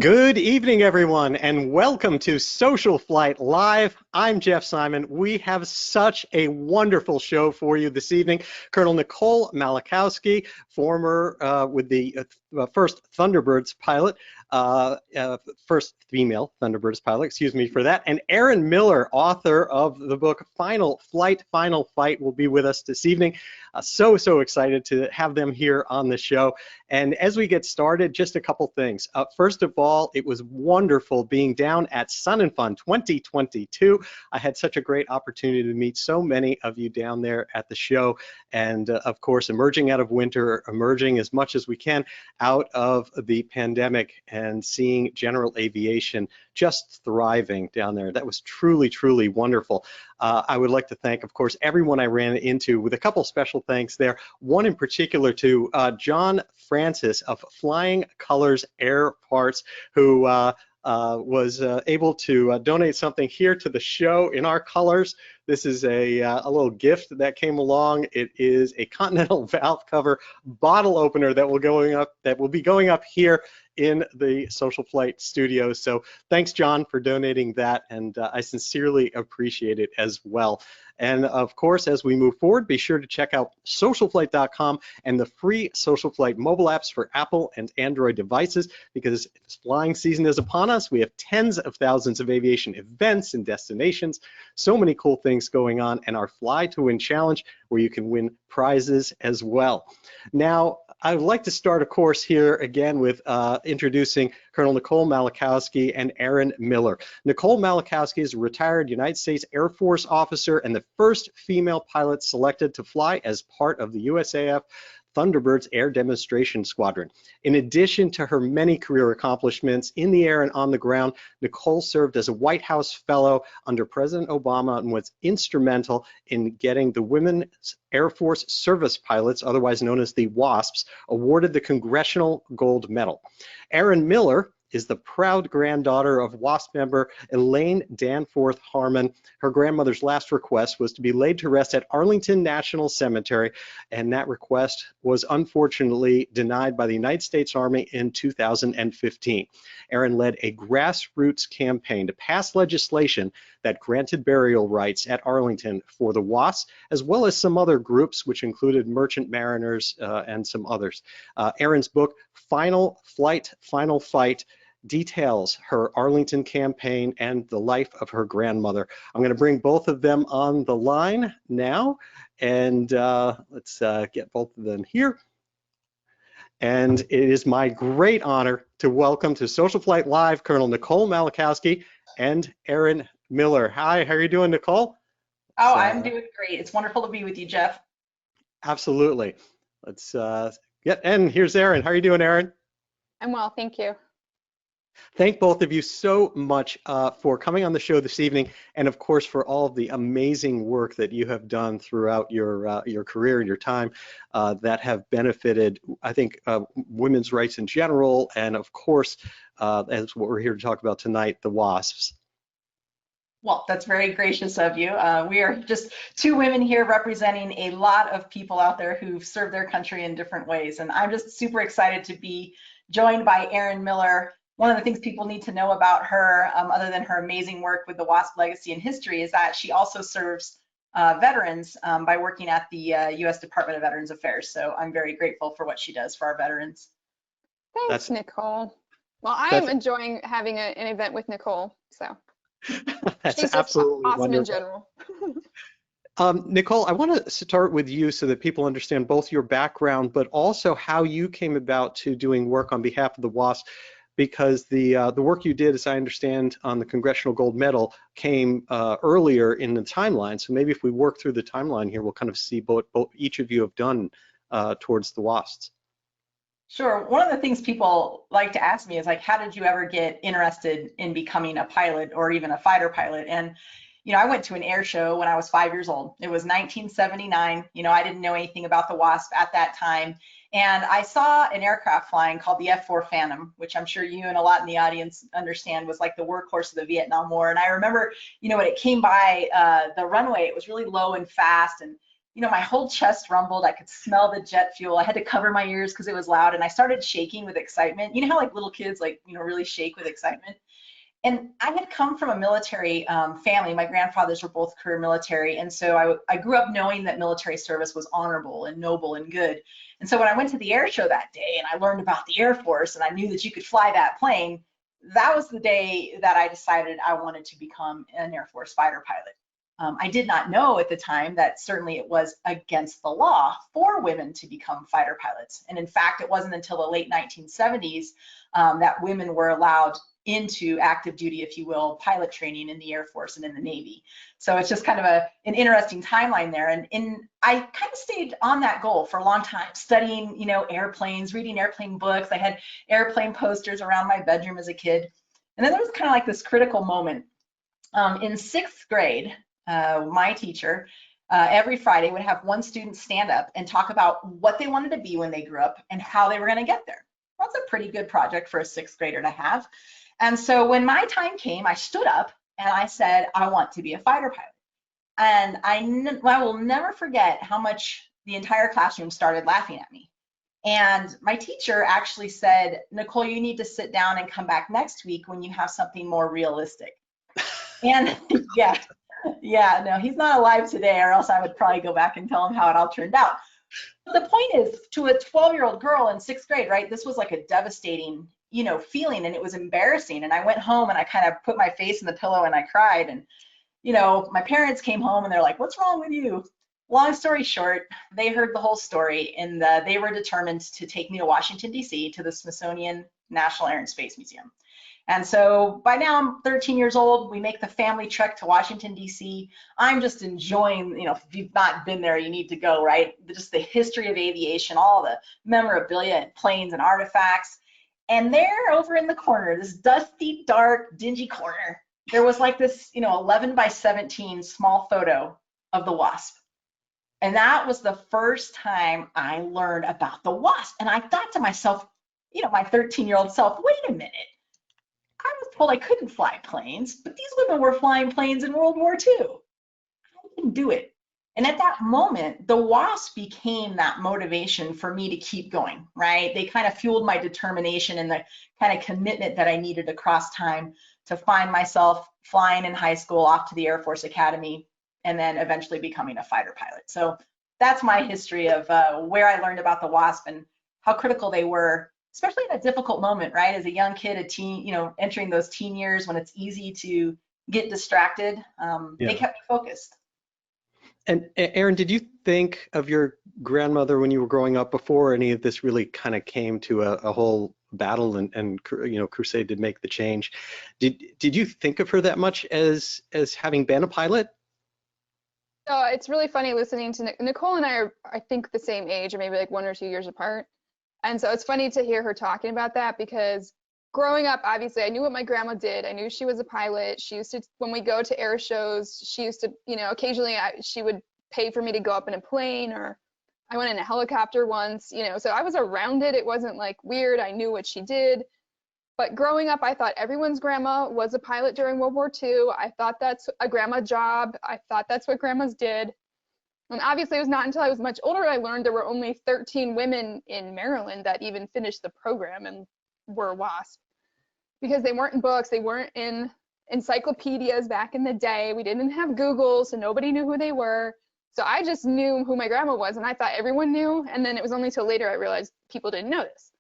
Good evening, everyone, and welcome to Social Flight Live. I'm Jeff Simon. We have such a wonderful show for you this evening. Colonel Nicole Malachowski, former with the first Thunderbirds pilot, first female Thunderbirds pilot, excuse me for that, and Erin Miller, author of the book Final Flight, Final Fight, will be with us this evening. So excited to have them here on the show. And as we get started, just a couple things. First of all, it was wonderful being down at Sun and Fun 2022. I had such a great opportunity to meet so many of you down there at the show. And of course, emerging out of winter, emerging as much as we can out of the pandemic, and seeing General Aviation just thriving down there. That was truly wonderful. I would like to thank, of course, everyone I ran into, with a couple special thanks there. One in particular to John Francis of Flying Colors Air Parts, who was able to donate something here to the show in our colors. This is a little gift that came along. It is a Continental valve cover bottle opener that will be going up here in the Social Flight studios. So thanks, John, for donating that, and I sincerely appreciate it as well. And of course, as we move forward, be sure to check out socialflight.com and the free SocialFlight mobile apps for Apple and Android devices, because flying season is upon us. We have tens of thousands of aviation events and destinations, so many cool things going on, and our Fly to Win challenge, where you can win prizes as well. Now, I would like to start, of course, here again with introducing Colonel Nicole Malachowski and Erin Miller. Nicole Malachowski is a retired United States Air Force officer and the first female pilot selected to fly as part of the USAF Thunderbirds Air Demonstration Squadron. In addition to her many career accomplishments in the air and on the ground, Nicole served as a White House Fellow under President Obama and was instrumental in getting the Women Airforce Service Pilots, otherwise known as the Wasps, awarded the Congressional Gold Medal. Erin Miller is the proud granddaughter of Wasp member Elaine Danforth Harmon. Her grandmother's last request was to be laid to rest at Arlington National Cemetery, and that request was unfortunately denied by the United States Army in 2015. Erin led a grassroots campaign to pass legislation that granted burial rights at Arlington for the Wasps, as well as some other groups, which included merchant mariners and some others. Erin's book, Final Flight, Final Fight, details her Arlington campaign and the life of her grandmother. I'm going to bring both of them on the line now, and let's get both of them here. And it is my great honor to welcome to Social Flight Live Colonel Nicole Malachowski and Erin Miller. Hi, how are you doing, Nicole? Oh, I'm doing great. It's wonderful to be with you, Jeff. Absolutely. Let's and here's Erin. How are you doing, Erin? I'm well, thank you. Thank both of you so much for coming on the show this evening, and of course for all of the amazing work that you have done throughout your career and your time that have benefited, I think, women's rights in general, and of course, as what we're here to talk about tonight, the Wasps. Well, that's very gracious of you. We are just two women here representing a lot of people out there who've served their country in different ways, and I'm just super excited to be joined by Erin Miller. One of the things people need to know about her, other than her amazing work with the Wasp Legacy and History, is that she also serves veterans by working at the U.S. Department of Veterans Affairs. So I'm very grateful for what she does for our veterans. Thanks, Nicole. Well, I'm enjoying having an event with Nicole, so. That's she's absolutely awesome wonderful. in general. Nicole, I want to start with you so that people understand both your background, but also how you came about to doing work on behalf of the WASP, because the work you did, as I understand, on the Congressional Gold Medal came earlier in the timeline. So maybe if we work through the timeline here, we'll kind of see both each of you have done towards the WASPs. Sure. One of the things people like to ask me is, like, how did you ever get interested in becoming a pilot or even a fighter pilot? And, you know, I went to an air show when I was 5 years old. It was 1979. You know, I didn't know anything about the WASP at that time. And I saw an aircraft flying called the F-4 Phantom, which I'm sure you and a lot in the audience understand was like the workhorse of the Vietnam War. And I remember, you know, when it came by the runway, it was really low and fast. And my whole chest rumbled. I could smell the jet fuel. I had to cover my ears because it was loud, and I started shaking with excitement. You know how like little kids like, really shake with excitement? And I had come from a military family. My grandfathers were both career military. And so I grew up knowing that military service was honorable and noble and good. And so when I went to the air show that day and I learned about the Air Force and I knew that you could fly that plane, that was the day that I decided I wanted to become an Air Force fighter pilot. I did not know at the time that certainly it was against the law for women to become fighter pilots. And in fact, it wasn't until the late 1970s that women were allowed into active duty, if you will, pilot training in the Air Force and in the Navy. So it's just kind of an interesting timeline there. And I kind of stayed on that goal for a long time, studying, airplanes, reading airplane books. I had airplane posters around my bedroom as a kid. And then there was kind of like this critical moment. In 6th grade, my teacher every Friday would have one student stand up and talk about what they wanted to be when they grew up and how they were going to get there. That's a pretty good project for a 6th grader to have. And so when my time came, I stood up and I said, I want to be a fighter pilot. And I will never forget how much the entire classroom started laughing at me. And my teacher actually said, Nicole, you need to sit down and come back next week when you have something more realistic. And yeah, no, he's not alive today, or else I would probably go back and tell him how it all turned out. But the point is, to a 12-year-old girl in 6th grade, right, this was like a devastating feeling, and it was embarrassing. And I went home and I kind of put my face in the pillow and I cried. And, my parents came home and they're like, what's wrong with you? Long story short, they heard the whole story, and they were determined to take me to Washington, D.C., to the Smithsonian National Air and Space Museum. And so by now I'm 13 years old. We make the family trek to Washington, D.C. I'm just enjoying, if you've not been there, you need to go, right? Just the history of aviation, all the memorabilia and planes and artifacts. And there over in the corner, this dusty, dark, dingy corner, there was like this, 11 by 17 small photo of the Wasp. And that was the first time I learned about the Wasp. And I thought to myself, my 13-year-old self, wait a minute. I was told I couldn't fly planes, but these women were flying planes in World War II. I can do it. And at that moment, the Wasp became that motivation for me to keep going, right? They kind of fueled my determination and the kind of commitment that I needed across time to find myself flying in high school off to the Air Force Academy and then eventually becoming a fighter pilot. So that's my history of where I learned about the Wasp and how critical they were, especially in a difficult moment, right? As a young kid, a teen, entering those teen years when it's easy to get distracted, They kept me focused. And Erin, did you think of your grandmother when you were growing up before any of this really kind of came to a whole battle and crusade to make the change? Did you think of her that much as having been a pilot? So it's really funny listening to Nicole and I are, I think, the same age, or maybe like 1 or 2 years apart. And so it's funny to hear her talking about that, because growing up, obviously, I knew what my grandma did. I knew she was a pilot. She used to, when we go to air shows, she used to, occasionally she would pay for me to go up in a plane, or I went in a helicopter once, so I was around it. It wasn't like weird. I knew what she did. But growing up, I thought everyone's grandma was a pilot during World War II. I thought that's a grandma job. I thought that's what grandmas did. And obviously, it was not until I was much older I learned there were only 13 women in Maryland that even finished the program and were WASP, because they weren't in books, they weren't in encyclopedias back in the day. We didn't have Google, so nobody knew who they were. So I just knew who my grandma was, and I thought everyone knew. And then it was only till later I realized people didn't know this.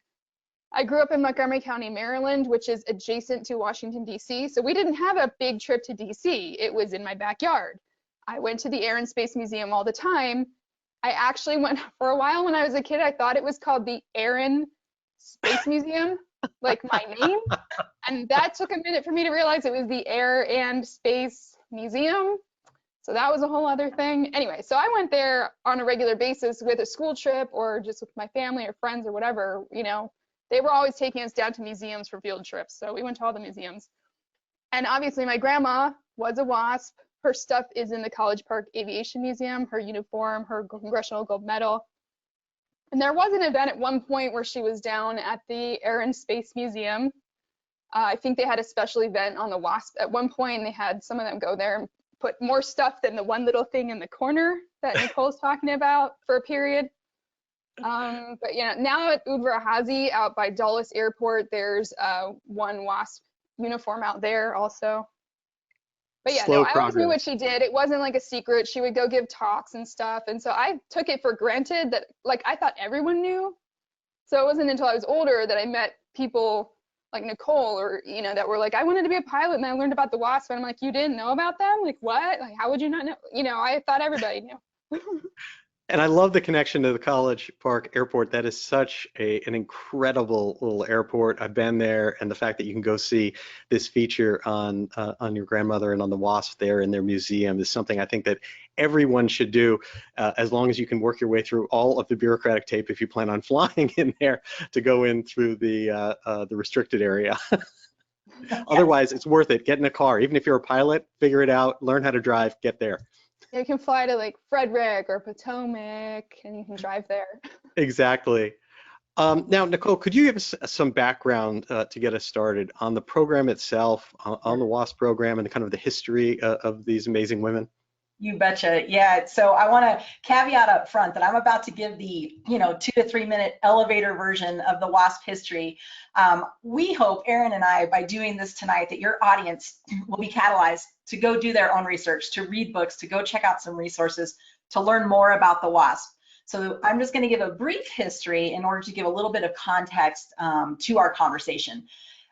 I grew up in Montgomery County, Maryland, which is adjacent to Washington, D.C. So we didn't have a big trip to D.C. It was in my backyard. I went to the Air and Space Museum all the time. I actually went for a while when I was a kid. I thought it was called the Erin Space Museum, like my name. And that took a minute for me to realize it was the Air and Space Museum. So that was a whole other thing. Anyway, so I went there on a regular basis with a school trip or just with my family or friends or whatever, They were always taking us down to museums for field trips. So we went to all the museums. And obviously my grandma was a WASP. Her stuff is in the College Park Aviation Museum, her uniform, her Congressional Gold Medal. And there was an event at one point where she was down at the Air and Space Museum. I think they had a special event on the WASP at one point, and they had some of them go there and put more stuff than the one little thing in the corner. that Nicole's talking about for a period. But yeah, now at Udvar-Hazy out by Dulles Airport, there's one Wasp uniform out there also. But yeah, Slow no, I always knew what progress. she did. It wasn't like a secret. She would go give talks and stuff. And so I took it for granted that, like, I thought everyone knew. So it wasn't until I was older that I met people like Nicole or, you know, that were like, I wanted to be a pilot and I learned about the Wasp. And I'm like, you didn't know about them? Like, what? Like, how would you not know? You know, I thought everybody knew. And I love the connection to the College Park Airport. That is such an incredible little airport. I've been there, and the fact that you can go see this feature on your grandmother and on the Wasp there in their museum is something I think that everyone should do, as long as you can work your way through all of the bureaucratic tape if you plan on flying in there to go in through the restricted area. Otherwise, it's worth it. Get in a car. Even if you're a pilot, figure it out, learn how to drive, get there. You can fly to like Frederick or Potomac and you can drive there. Exactly. Now, Nicole, could you give us some background to get us started on the program itself, on the WASP program, and kind of the history of these amazing women? You betcha. Yeah. So I want to caveat up front that I'm about to give the, 2 to 3 minute elevator version of the WASP history. We hope, Erin and I, by doing this tonight, that your audience will be catalyzed to go do their own research, to read books, to go check out some resources, to learn more about the WASP. So I'm just going to give a brief history in order to give a little bit of context to our conversation.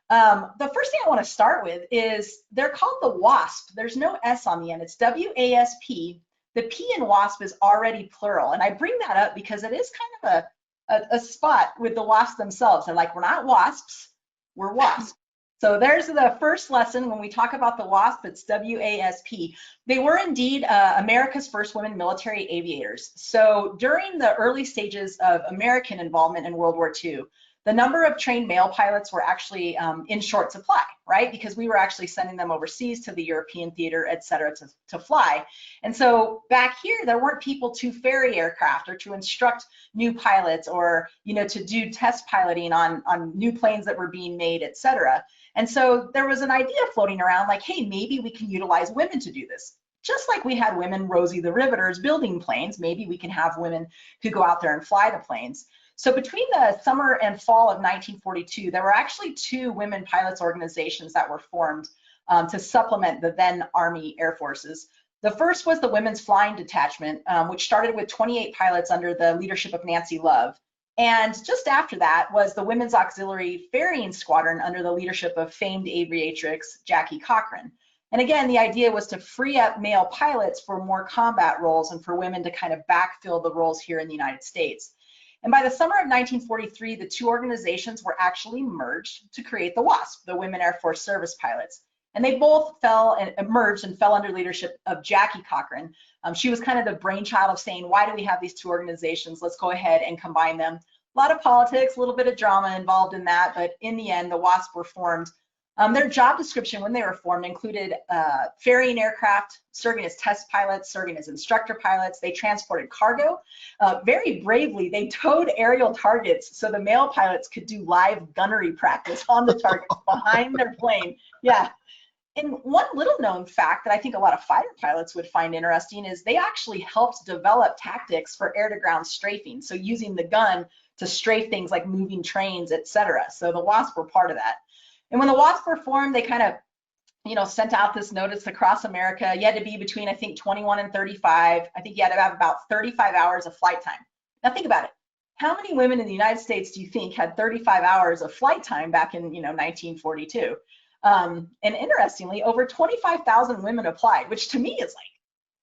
The first thing I want to start with is they're called the WASP. There's no S on the end. It's W-A-S-P. The P in WASP is already plural. And I bring that up because it is kind of a spot with the WASP themselves. They're like, we're not WASPs, we're WASP. So there's the first lesson. When we talk about the WASP, it's W-A-S-P. They were indeed America's first women military aviators. So during the early stages of American involvement in World War II, the number of trained male pilots were actually in short supply, right? Because we were actually sending them overseas to the European theater, et cetera, to fly. And so back here, there weren't people to ferry aircraft or to instruct new pilots or, to do test piloting on new planes that were being made, et cetera. And so there was an idea floating around like, hey, maybe we can utilize women to do this. Just like we had women, Rosie the Riveters, building planes, maybe we can have women who go out there and fly the planes. So between the summer and fall of 1942, there were actually 2 women pilots organizations that were formed to supplement the then Army Air Forces. The first was the Women's Flying Detachment, which started with 28 pilots under the leadership of Nancy Love. And just after that was the Women's Auxiliary Ferrying Squadron under the leadership of famed aviatrix Jackie Cochran. And again, the idea was to free up male pilots for more combat roles and for women to kind of backfill the roles here in the United States. And by the summer of 1943, the 2 organizations were actually merged to create the WASP, the Women Airforce Service Pilots. And they both merged and fell under leadership of Jackie Cochran. She was kind of the brainchild of saying, why do we have these 2 organizations? Let's go ahead and combine them. A lot of politics, a little bit of drama involved in that, but in the end, the WASP were formed. Their job description when they were formed included ferrying aircraft, serving as test pilots, serving as instructor pilots. They transported cargo. Very bravely, they towed aerial targets so the male pilots could do live gunnery practice on the targets behind their plane. Yeah. And one little known fact that I think a lot of fighter pilots would find interesting is they actually helped develop tactics for air-to-ground strafing. So using the gun to strafe things like moving trains, et cetera. So the WASP were part of that. And when the WASP were formed, they kind of, sent out this notice across America. You had to be between, I think, 21 and 35. I think you had to have about 35 hours of flight time. Now think about it. How many women in the United States do you think had 35 hours of flight time back in, 1942? And interestingly, over 25,000 women applied, which to me is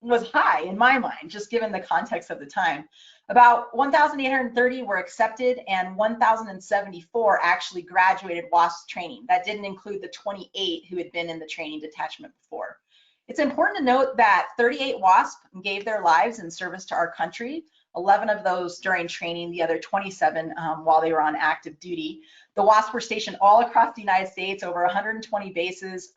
was high in my mind, just given the context of the time. About 1,830 were accepted and 1,074 actually graduated WASP training. That didn't include the 28 who had been in the training detachment before. It's important to note that 38 WASP gave their lives in service to our country, 11 of those during training, the other 27 while they were on active duty. The WASP were stationed all across the United States, over 120 bases.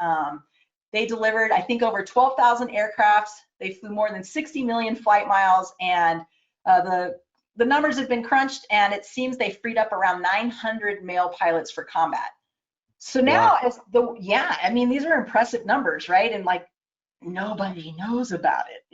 They delivered, I think, over 12,000 aircrafts. They flew more than 60 million flight miles, and the numbers have been crunched, and it seems they freed up around 900 male pilots for combat. So now, wow. I mean, these are impressive numbers, right? And nobody knows about it,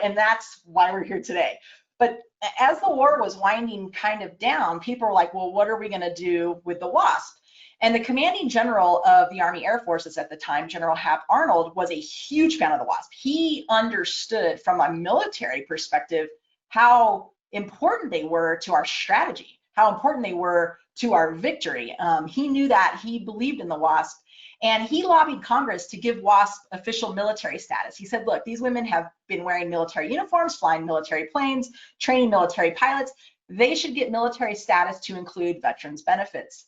and that's why we're here today. But as the war was winding kind of down, people were like, well, what are we going to do with the Wasp? And the commanding general of the Army Air Forces at the time, General Hap Arnold, was a huge fan of the Wasp. He understood from a military perspective how important they were to our strategy, how important they were to our victory. He knew that. He believed in the Wasp. And he lobbied Congress to give WASP official military status. He said, look, these women have been wearing military uniforms, flying military planes, training military pilots. They should get military status to include veterans benefits.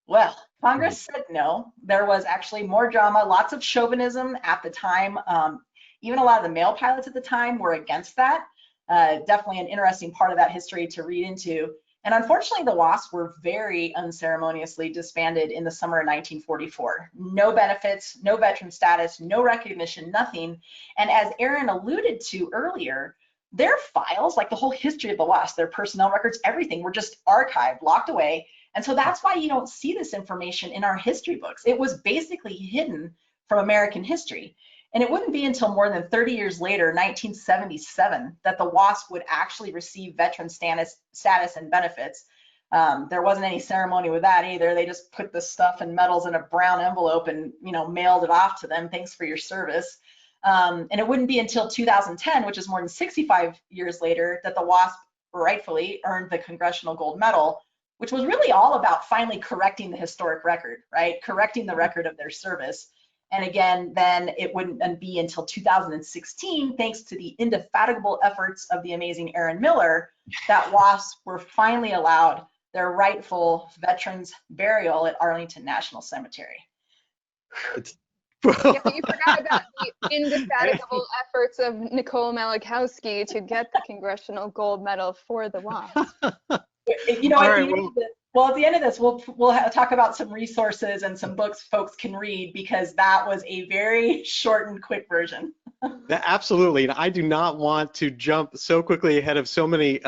Well, Congress said no. There was actually more drama, lots of chauvinism at the time. Even a lot of the male pilots at the time were against that. Definitely an interesting part of that history to read into. And unfortunately, the WASP were very unceremoniously disbanded in the summer of 1944. No benefits, no veteran status, no recognition, nothing. And as Erin alluded to earlier, their files, like the whole history of the WASP, their personnel records, everything were just archived, locked away. And so that's why you don't see this information in our history books. It was basically hidden from American history. And it wouldn't be until more than 30 years later, 1977, that the WASP would actually receive veteran status and benefits. There wasn't any ceremony with that either. They just put the stuff and medals in a brown envelope and mailed it off to them. Thanks for your service. And it wouldn't be until 2010, which is more than 65 years later, that the WASP rightfully earned the Congressional Gold Medal, which was really all about finally correcting the historic record, right? Correcting the record of their service. And again, then it wouldn't be until 2016, thanks to the indefatigable efforts of the amazing Erin Miller, that WASPs were finally allowed their rightful veterans burial at Arlington National Cemetery. Yeah, you forgot about the indefatigable efforts of Nicole Malachowski to get the Congressional Gold Medal for the WASP. Well, at the end of this, we'll talk about some resources and some books folks can read, because that was a very short and quick version. Absolutely, and I do not want to jump so quickly ahead of so many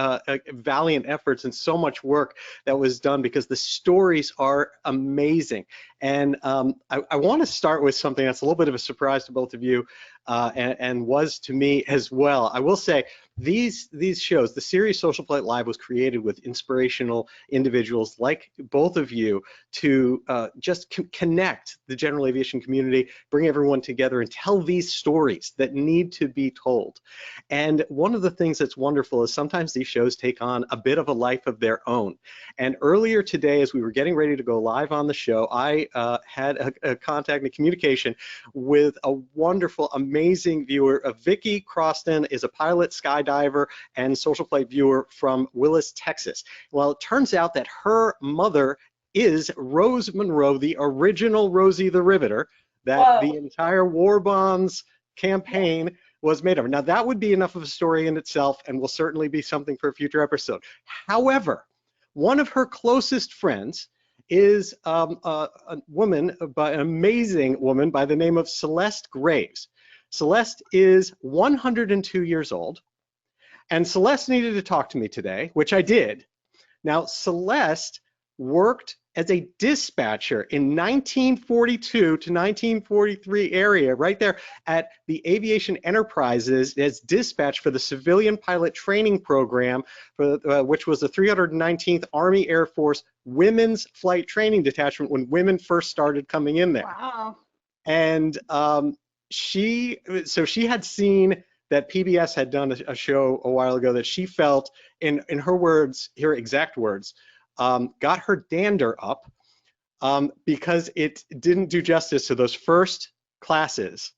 valiant efforts and so much work that was done, because the stories are amazing. And I want to start with something that's a little bit of a surprise to both of you, and was to me as well. I will say, these shows, the series Social Flight Live was created with inspirational individuals like both of you to just connect the general aviation community, bring everyone together and tell these stories that need to be told. And one of the things that's wonderful is sometimes these shows take on a bit of a life of their own. And earlier today, as we were getting ready to go live on the show, I had a contact and a communication with a wonderful, amazing viewer. Vicki Croston is a pilot, skydiver, and social flight viewer from Willis, Texas. Well, it turns out that her mother is Rose Monroe, the original Rosie the Riveter, that the entire war bonds campaign was made of. Now, that would be enough of a story in itself and will certainly be something for a future episode. However, one of her closest friends is a woman, an amazing woman by the name of Celeste Graves. Celeste is 102 years old, and Celeste needed to talk to me today, which I did. Now, Celeste worked as a dispatcher in 1942 to 1943 area, right there at the Aviation Enterprises, as dispatch for the civilian pilot training program, for which was the 319th Army Air Force Women's Flight Training Detachment when women first started coming in there. Wow. And she had seen that PBS had done a show a while ago that she felt, in her words, her exact words, got her dander up because it didn't do justice to those first classes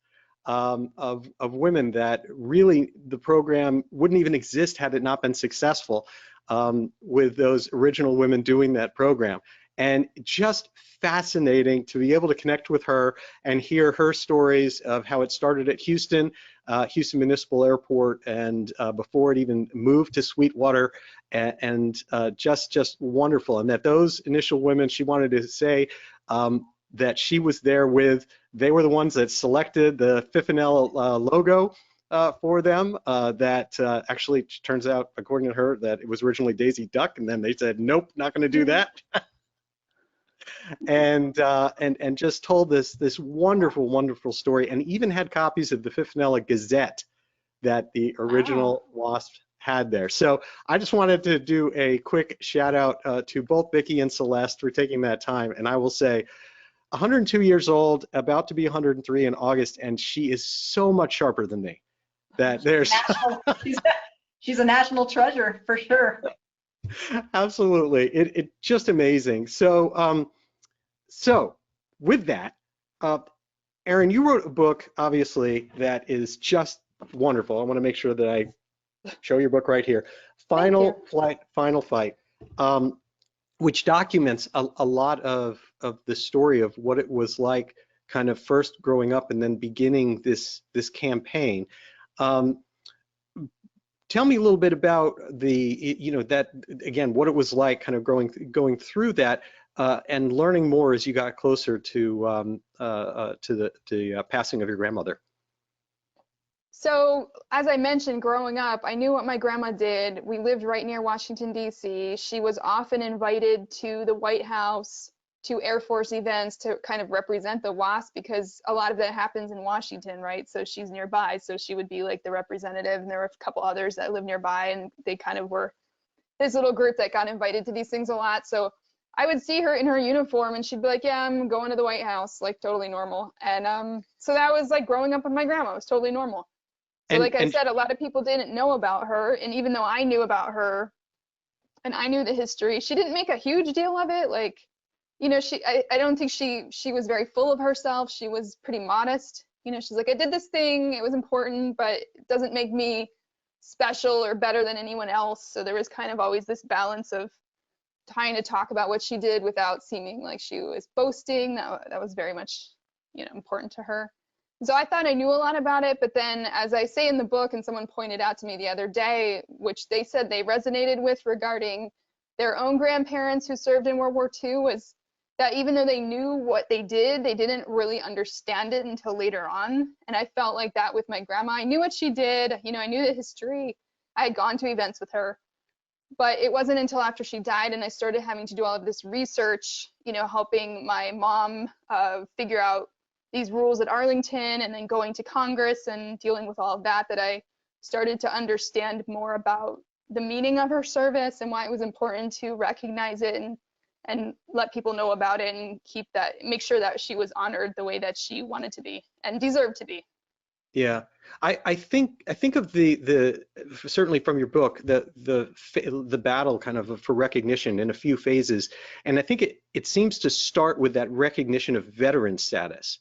of women, that really the program wouldn't even exist had it not been successful with those original women doing that program. And just fascinating to be able to connect with her and hear her stories of how it started at Houston Municipal Airport, and before it even moved to Sweetwater, and just wonderful. And that those initial women, she wanted to say that she was there with, they were the ones that selected the FIFNL logo for them, that actually turns out, according to her, that it was originally Daisy Duck, and then they said, nope, not going to do that. and just told this wonderful story, and even had copies of the Fifth Manila Gazette that the original Wasp had there. So I just wanted to do a quick shout out to both Vicki and Celeste for taking that time. And I will say, 102 years old, about to be 103 in August, and she is so much sharper than me. That there's she's a national treasure for sure. Absolutely, it just amazing. So so with that, Erin, you wrote a book, obviously, that is just wonderful. I want to make sure that I show your book right here. Final Fight, which documents a lot of the story of what it was like kind of first growing up and then beginning this campaign. Tell me a little bit about that, again, what it was like kind of going through that and learning more as you got closer to the passing of your grandmother. So as I mentioned, growing up, I knew what my grandma did. We lived right near Washington, D.C. She was often invited to the White House, to Air Force events to kind of represent the Wasp, because a lot of that happens in Washington, right? So she's nearby. So she would be like the representative, and there were a couple others that lived nearby, and they kind of were this little group that got invited to these things a lot. So I would see her in her uniform and she'd be like, yeah, I'm going to the White House, like totally normal. And so that was like growing up with my grandma, it was totally normal. So like I said, a lot of people didn't know about her. And even though I knew about her and I knew the history, she didn't make a huge deal of it. Like, you know, I don't think she was very full of herself. She was pretty modest. You know, she's like, I did this thing, it was important, but it doesn't make me special or better than anyone else. So there was kind of always this balance of trying to talk about what she did without seeming like she was boasting. That was very much, you know, important to her. So I thought I knew a lot about it, but then as I say in the book, and someone pointed out to me the other day, which they said they resonated with regarding their own grandparents who served in World War II, was that even though they knew what they did, they didn't really understand it until later on. And I felt like that with my grandma. I knew what she did, you know, I knew the history. I had gone to events with her, but it wasn't until after she died and I started having to do all of this research, you know, helping my mom figure out these rules at Arlington, and then going to Congress and dealing with all of that, that I started to understand more about the meaning of her service and why it was important to recognize it and let people know about it and make sure that she was honored the way that she wanted to be and deserved to be. Yeah, I think of the certainly from your book, the battle kind of for recognition in a few phases, and I think it seems to start with that recognition of veteran status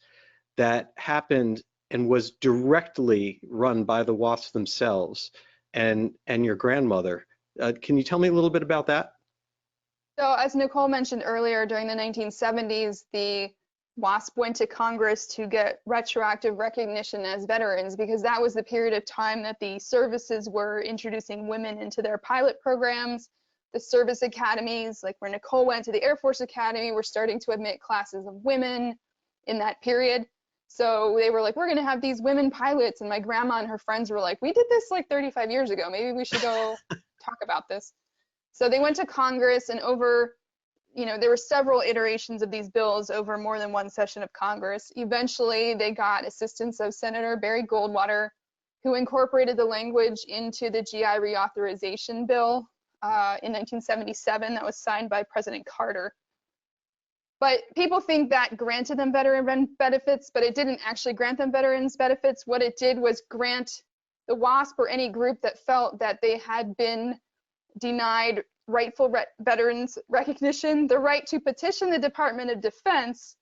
that happened and was directly run by the WASPs themselves and your grandmother. Can you tell me a little bit about that? So as Nicole mentioned earlier, during the 1970s, the WASP went to Congress to get retroactive recognition as veterans, because that was the period of time that the services were introducing women into their pilot programs. The service academies, like where Nicole went to the Air Force Academy, were starting to admit classes of women in that period. So they were like, we're going to have these women pilots. And my grandma and her friends were like, we did this like 35 years ago. Maybe we should go talk about this. So they went to Congress, and over, you know, there were several iterations of these bills over more than one session of Congress. Eventually, they got assistance of Senator Barry Goldwater, who incorporated the language into the GI reauthorization bill in 1977 that was signed by President Carter. But people think that granted them veteran benefits, but it didn't actually grant them veterans benefits. What it did was grant the WASP or any group that felt that they had been denied rightful veterans recognition the right to petition the Department of Defense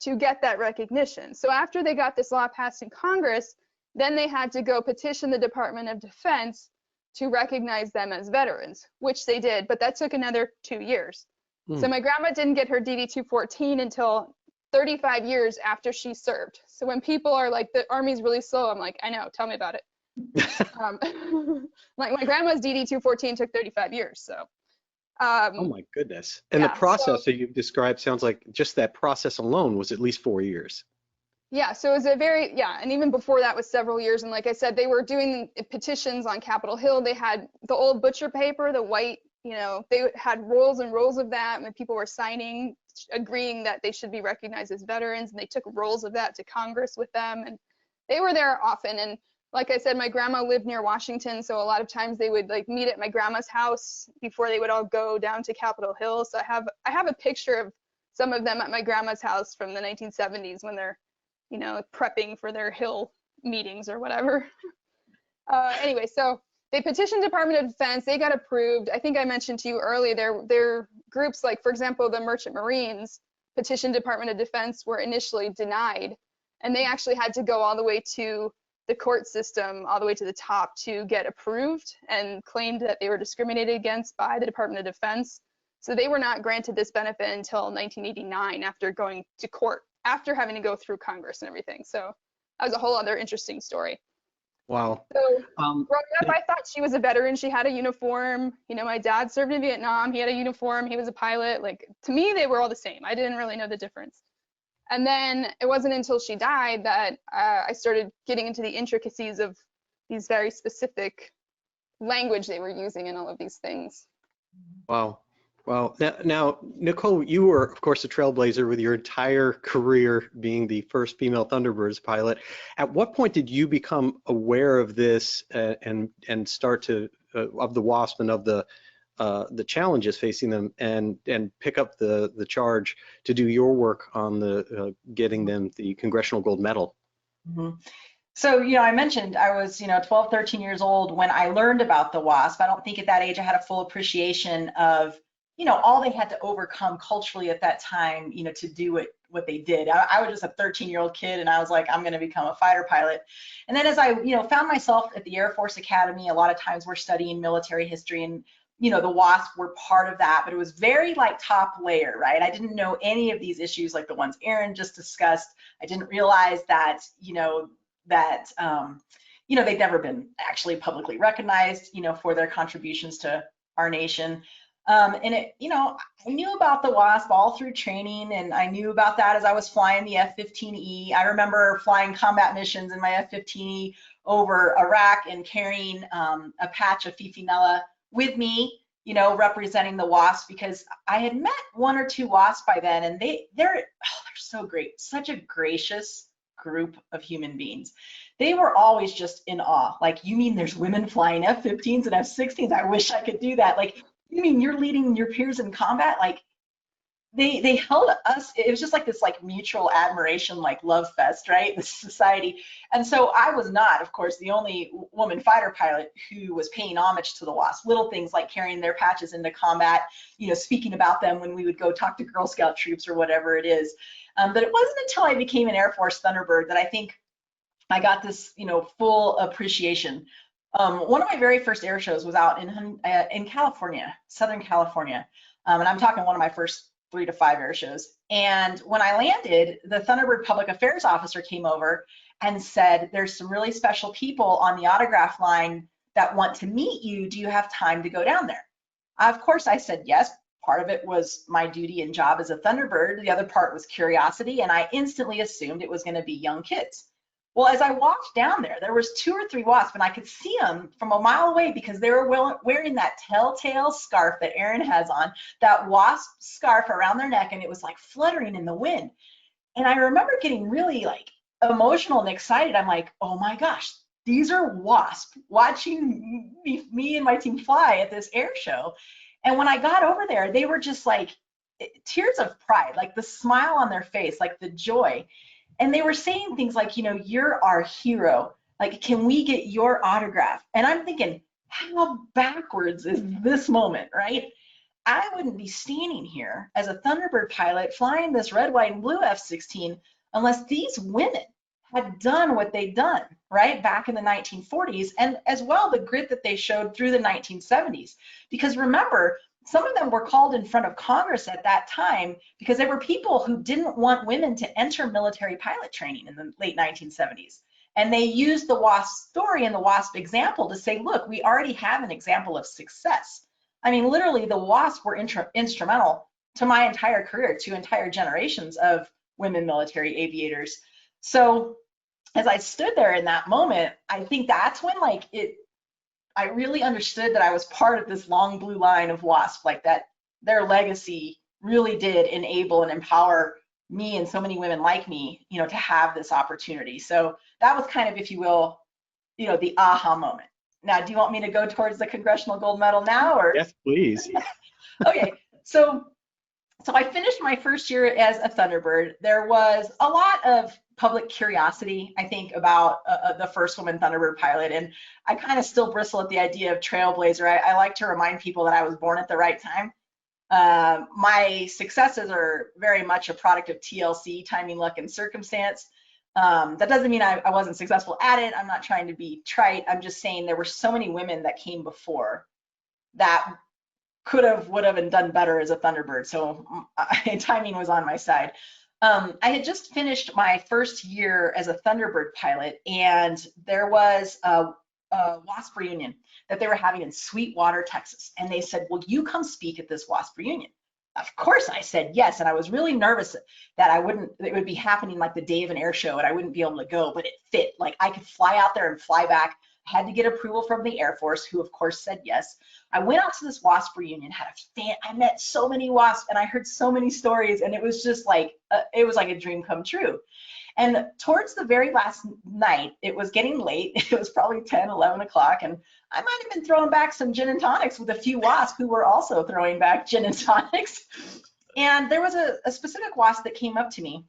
to get that recognition. So after they got this law passed in Congress, then they had to go petition the Department of Defense to recognize them as veterans, which they did, but that took another 2 years. So my grandma didn't get her DD-214 until 35 years after she served. So when people are like, the Army's really slow, I'm like, I know, tell me about it. Like my grandma's DD-214 took 35 years, so. Oh my goodness. And yeah, the process that you've described sounds like just that process alone was at least 4 years. Yeah, so it was and even before that was several years. And like I said, they were doing petitions on Capitol Hill. They had the old butcher paper, the white, you know, they had rolls and rolls of that when people were signing just agreeing that they should be recognized as veterans, and they took rolls of that to Congress with them, and they were there often. And like I said, my grandma lived near Washington, so a lot of times they would like meet at my grandma's house before they would all go down to Capitol Hill. So I have a picture of some of them at my grandma's house from the 1970s when they're, you know, prepping for their Hill meetings or whatever. Anyway, so they petitioned Department of Defense. They got approved. I think I mentioned to you earlier, their groups, like for example, the Merchant Marines petitioned Department of Defense, were initially denied, and they actually had to go all the way to the court system, all the way to the top to get approved, and claimed that they were discriminated against by the Department of Defense. So they were not granted this benefit until 1989 after going to court, after having to go through Congress and everything. So that was a whole other interesting story. Wow. So growing up, I thought she was a veteran. She had a uniform. You know, my dad served in Vietnam. He had a uniform. He was a pilot. Like, to me, they were all the same. I didn't really know the difference. And then it wasn't until she died that I started getting into the intricacies of these very specific language they were using in all of these things. Wow. Well, now, Nicole, you were, of course, a trailblazer with your entire career being the first female Thunderbirds pilot. At what point did you become aware of this and start to of the Wasp and of the challenges facing them, and pick up the charge to do your work on the getting them the Congressional Gold Medal? Mm-hmm. So, you know, I mentioned I was, 12, 13 years old when I learned about the Wasp. I don't think at that age I had a full appreciation of, all they had to overcome culturally at that time, to do what they did. I was just a 13-year-old kid, and I was like, I'm going to become a fighter pilot. And then as I, found myself at the Air Force Academy, a lot of times we're studying military history, and the Wasp were part of that, but it was very like top layer, right? I didn't know any of these issues like the ones Erin just discussed. I didn't realize that, they'd never been actually publicly recognized, for their contributions to our nation. And I knew about the Wasp all through training, and I knew about that as I was flying the F-15E. I remember flying combat missions in my F-15E over Iraq and carrying a patch of Fifinella with me, representing the Wasp, because I had met one or two Wasps by then, and they're so great, such a gracious group of human beings. They were always just in awe. Like, you mean there's women flying F-15s and F-16s? I wish I could do that. Like, you mean you're leading your peers in combat? Like, they held us, it was just like this like mutual admiration, like love fest, right? This society. And so I was not, of course, the only woman fighter pilot who was paying homage to the Wasp. Little things like carrying their patches into combat, speaking about them when we would go talk to Girl Scout troops or whatever it is. But it wasn't until I became an Air Force Thunderbird that I think I got this, full appreciation. One of my very first air shows was out in California, Southern California. And I'm talking one of my first 3 to 5 air shows. And when I landed, the Thunderbird public affairs officer came over and said, there's some really special people on the autograph line that want to meet you. Do you have time to go down there? Of course, I said yes. Part of it was my duty and job as a Thunderbird. The other part was curiosity. And I instantly assumed it was going to be young kids. Well, as I walked down there was 2 or 3 wasps, and I could see them from a mile away because they were wearing that telltale scarf that Erin has on, that wasp scarf around their neck, and it was like fluttering in the wind. And I remember getting really like emotional and excited. I'm like, oh my gosh, these are wasps watching me and my team fly at this air show. And when I got over there, they were just like tears of pride, like the smile on their face, like the joy. And they were saying things like, you're our hero. Like, can we get your autograph? And I'm thinking, how backwards is this moment, right? I wouldn't be standing here as a Thunderbird pilot flying this red, white, and blue F-16 unless these women had done what they'd done, right, back in the 1940s, and as well the grit that they showed through the 1970s. Because remember, some of them were called in front of Congress at that time because there were people who didn't want women to enter military pilot training in the late 1970s. And they used the WASP story and the WASP example to say, look, we already have an example of success. I mean, literally, the WASP were instrumental to my entire career, to entire generations of women military aviators. So as I stood there in that moment, I think that's when I really understood that I was part of this long blue line of WASP, like that their legacy really did enable and empower me and so many women like me, you know, to have this opportunity. So that was kind of, if you will, you know, the aha moment. Now, do you want me to go towards the Congressional Gold Medal now, or? Yes, please. Okay, so I finished my first year as a Thunderbird. There was a lot of public curiosity, I think, about the first woman Thunderbird pilot, and I kind of still bristle at the idea of trailblazer. I like to remind people that I was born at the right time. My successes are very much a product of TLC, timing, luck, and circumstance. That doesn't mean I wasn't successful at it. I'm not trying to be trite. I'm just saying there were so many women that came before that could have, would have, and done better as a Thunderbird. So timing was on my side. I had just finished my first year as a Thunderbird pilot, and there was a Wasp reunion that they were having in Sweetwater, Texas. And they said, will you come speak at this Wasp reunion? Of course I said yes, and I was really nervous that it would be happening like the day of an air show and I wouldn't be able to go, but it fit. Like I could fly out there and fly back. I had to get approval from the Air Force, who of course said yes. I went out to this Wasp reunion, I met so many Wasps and I heard so many stories, and it was just like, it was like a dream come true. And towards the very last night, it was getting late. It was probably 10, 11 o'clock, and I might have been throwing back some gin and tonics with a few Wasps who were also throwing back gin and tonics. And there was a specific Wasp that came up to me,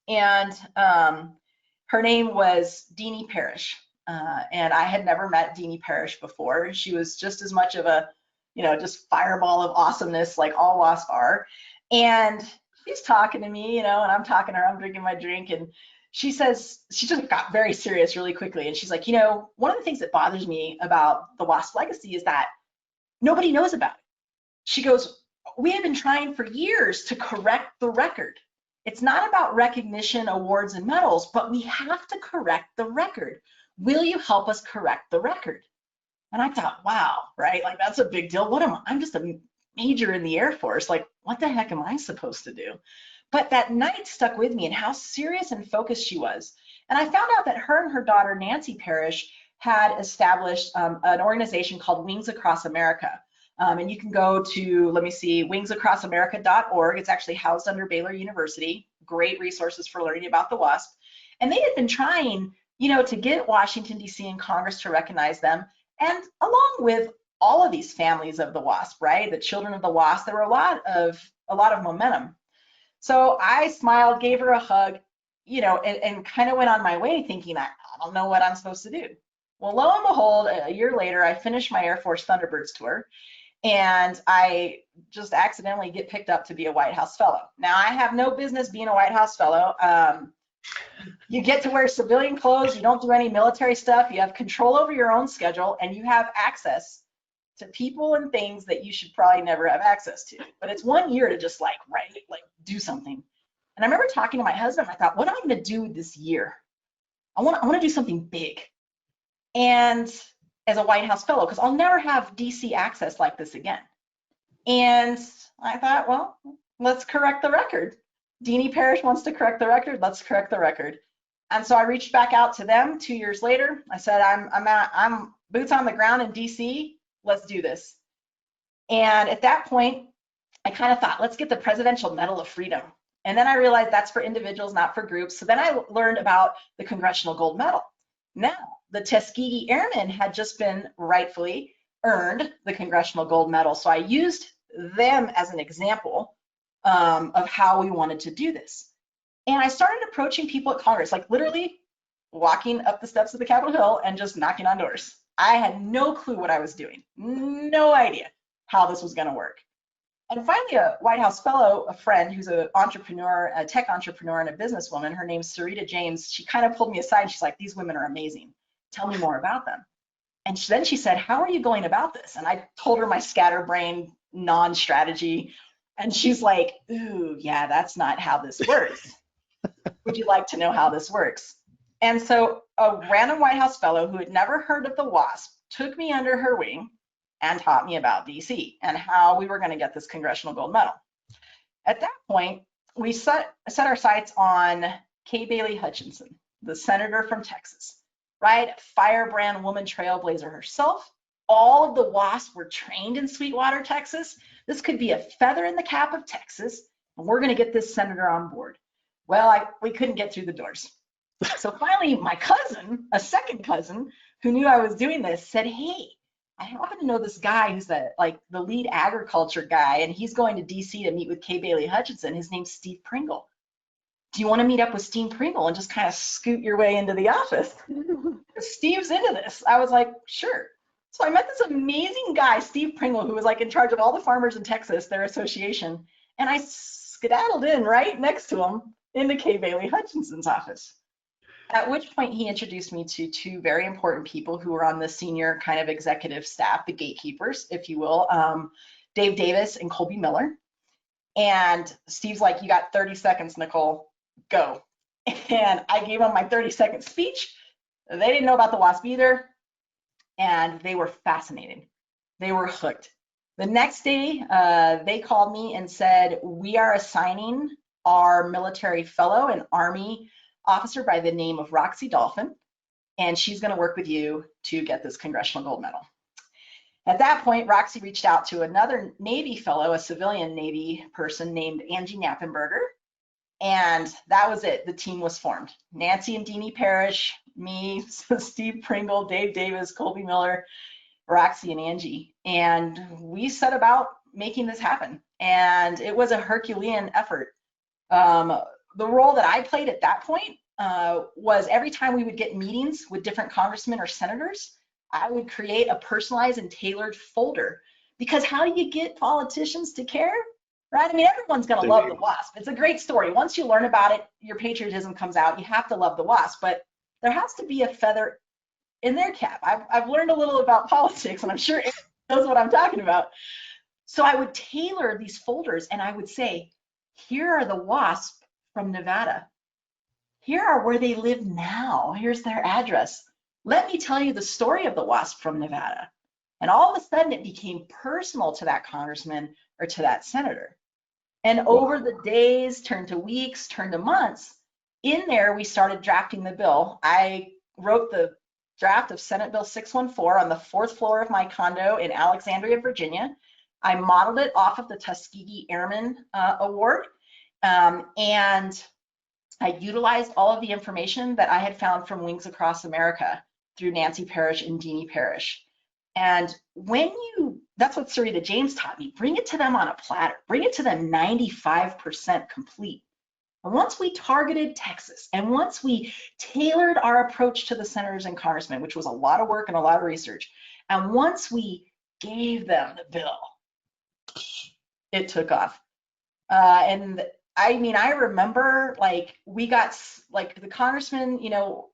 and her name was Deanie Parrish. And I had never met Deanie Parrish before. She was just as much of a, you know, just fireball of awesomeness like all Wasps are. And she's talking to me, you know, and I'm talking to her, I'm drinking my drink, and she says, she just got very serious really quickly. And she's like, you know, one of the things that bothers me about the Wasp legacy is that nobody knows about it. She goes, we have been trying for years to correct the record. It's not about recognition, awards, and medals, but we have to correct the record. Will you help us correct the record? And I thought, wow, right? Like, that's a big deal. What am I? I'm just a major in the Air Force. Like, what the heck am I supposed to do? But that night stuck with me, and how serious and focused she was. And I found out that her and her daughter, Nancy Parrish, had established an organization called Wings Across America. And you can go to, let me see, wingsacrossamerica.org. It's actually housed under Baylor University. Great resources for learning about the Wasp. And they had been trying, you know, to get Washington, D.C. and Congress to recognize them. And along with all of these families of the Wasp, right? The children of the Wasp, there were a lot of momentum. So I smiled, gave her a hug, you know, and kind of went on my way thinking, I don't know what I'm supposed to do. Well, lo and behold, a year later, I finished my Air Force Thunderbirds tour, and I just accidentally get picked up to be a White House Fellow. Now, I have no business being a White House Fellow. You get to wear civilian clothes, you don't do any military stuff, you have control over your own schedule, and you have access to people and things that you should probably never have access to. But it's 1 year to just like do something. And I remember talking to my husband, I thought, what am I gonna do this year? I wanna do something big. And as a White House Fellow, because I'll never have DC access like this again. And I thought, well, let's correct the record. Deanie Parrish wants to correct the record, let's correct the record. And so I reached back out to them 2 years later. I said, I'm boots on the ground in DC, let's do this. And at that point, I kind of thought, let's get the Presidential Medal of Freedom. And then I realized that's for individuals, not for groups. So then I learned about the Congressional Gold Medal. Now, the Tuskegee Airmen had just been rightfully earned the Congressional Gold Medal. So I used them as an example of how we wanted to do this. And I started approaching people at Congress, like literally walking up the steps of the Capitol Hill and just knocking on doors. I had no clue what I was doing, no idea how this was gonna work. And finally, a White House Fellow, a friend who's an entrepreneur, a tech entrepreneur and a businesswoman, her name's Sarita James, she kind of pulled me aside and she's like, these women are amazing. Tell me more about them. And then she said, how are you going about this? And I told her my scatterbrained non-strategy. And she's like, ooh, yeah, that's not how this works. Would you like to know how this works? And so a random White House Fellow who had never heard of the Wasp took me under her wing and taught me about DC and how we were going to get this Congressional Gold Medal. At that point, we set our sights on Kay Bailey Hutchinson, the senator from Texas, right? Firebrand woman trailblazer herself, all of the WASP were trained in Sweetwater, Texas. This could be a feather in the cap of Texas, and we're going to get this senator on board. Well, we couldn't get through the doors. So finally, my cousin, a second cousin, who knew I was doing this, said, hey, I happen to know this guy who's the lead agriculture guy, and he's going to DC to meet with Kay Bailey Hutchinson. His name's Steve Pringle. Do you want to meet up with Steve Pringle and just kind of scoot your way into the office? Steve's into this. I was like, sure. So I met this amazing guy, Steve Pringle, who was like in charge of all the farmers in Texas, their association. And I skedaddled in right next to him into Kay Bailey Hutchinson's office. At which point he introduced me to two very important people who were on the senior kind of executive staff, the gatekeepers, if you will, Dave Davis and Colby Miller. And Steve's like, you got 30 seconds, Nicole, go. And I gave them my 30-second speech. They didn't know about the WASP either. And they were fascinated. They were hooked. The next day, they called me and said, we are assigning our military fellow, an Army officer by the name of Roxy Dolphin, and she's going to work with you to get this Congressional Gold Medal. At that point, Roxy reached out to another Navy fellow, a civilian Navy person named Angie Knappenberger, and that was it. The team was formed. Nancy and Deanie Parrish, me, Steve Pringle, Dave Davis, Colby Miller, Roxy, and Angie. And we set about making this happen. And it was a Herculean effort. The role that I played at that point was every time we would get meetings with different congressmen or senators, I would create a personalized and tailored folder. Because how do you get politicians to care? Right? I mean, everyone's going to love the WASP. It's a great story. Once you learn about it, your patriotism comes out. You have to love the WASP, but there has to be a feather in their cap. I've learned a little about politics, and I'm sure Erin knows what I'm talking about. So I would tailor these folders, and I would say, here are the WASP from Nevada. Here are where they live now. Here's their address. Let me tell you the story of the WASP from Nevada. And all of a sudden, it became personal to that congressman or to that senator. And over the days, turned to weeks, turned to months, in there, we started drafting the bill. I wrote the draft of Senate Bill 614 on the 4th floor of my condo in Alexandria, Virginia. I modeled it off of the Tuskegee Airman Award. And I utilized all of the information that I had found from Wings Across America through Nancy Parrish and Deanie Parrish. And that's what Sarita James taught me, bring it to them on a platter, bring it to them 95% complete. And once we targeted Texas, and once we tailored our approach to the senators and congressmen, which was a lot of work and a lot of research, and once we gave them the bill, it took off. And I mean, I remember we got the congressman,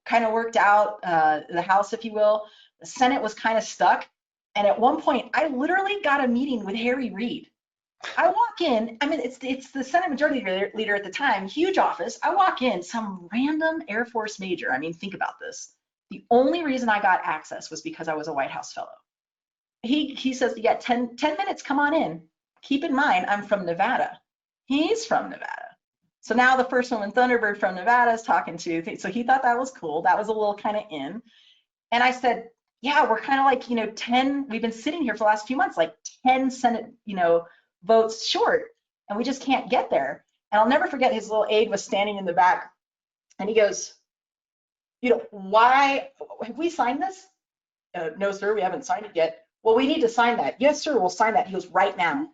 kind of worked out, the House, if you will. The Senate was kind of stuck. And at one point, I literally got a meeting with Harry Reid. I walk in, I mean, it's the Senate Majority Leader at the time, huge office. I walk in, some random Air Force major. I mean, think about this. The only reason I got access was because I was a White House fellow. He says, you got 10 minutes, come on in. Keep in mind, I'm from Nevada. He's from Nevada. So now the first Women Thunderbird from Nevada is talking to, so he thought that was cool. That was a little kind of in. And I said, yeah, we're kind of 10, we've been sitting here for the last few months, 10 Senate, votes short, and we just can't get there. And I'll never forget, his little aide was standing in the back, and he goes, why, have we signed this? No, sir, we haven't signed it yet. Well, we need to sign that. Yes, sir, we'll sign that. He goes, right now.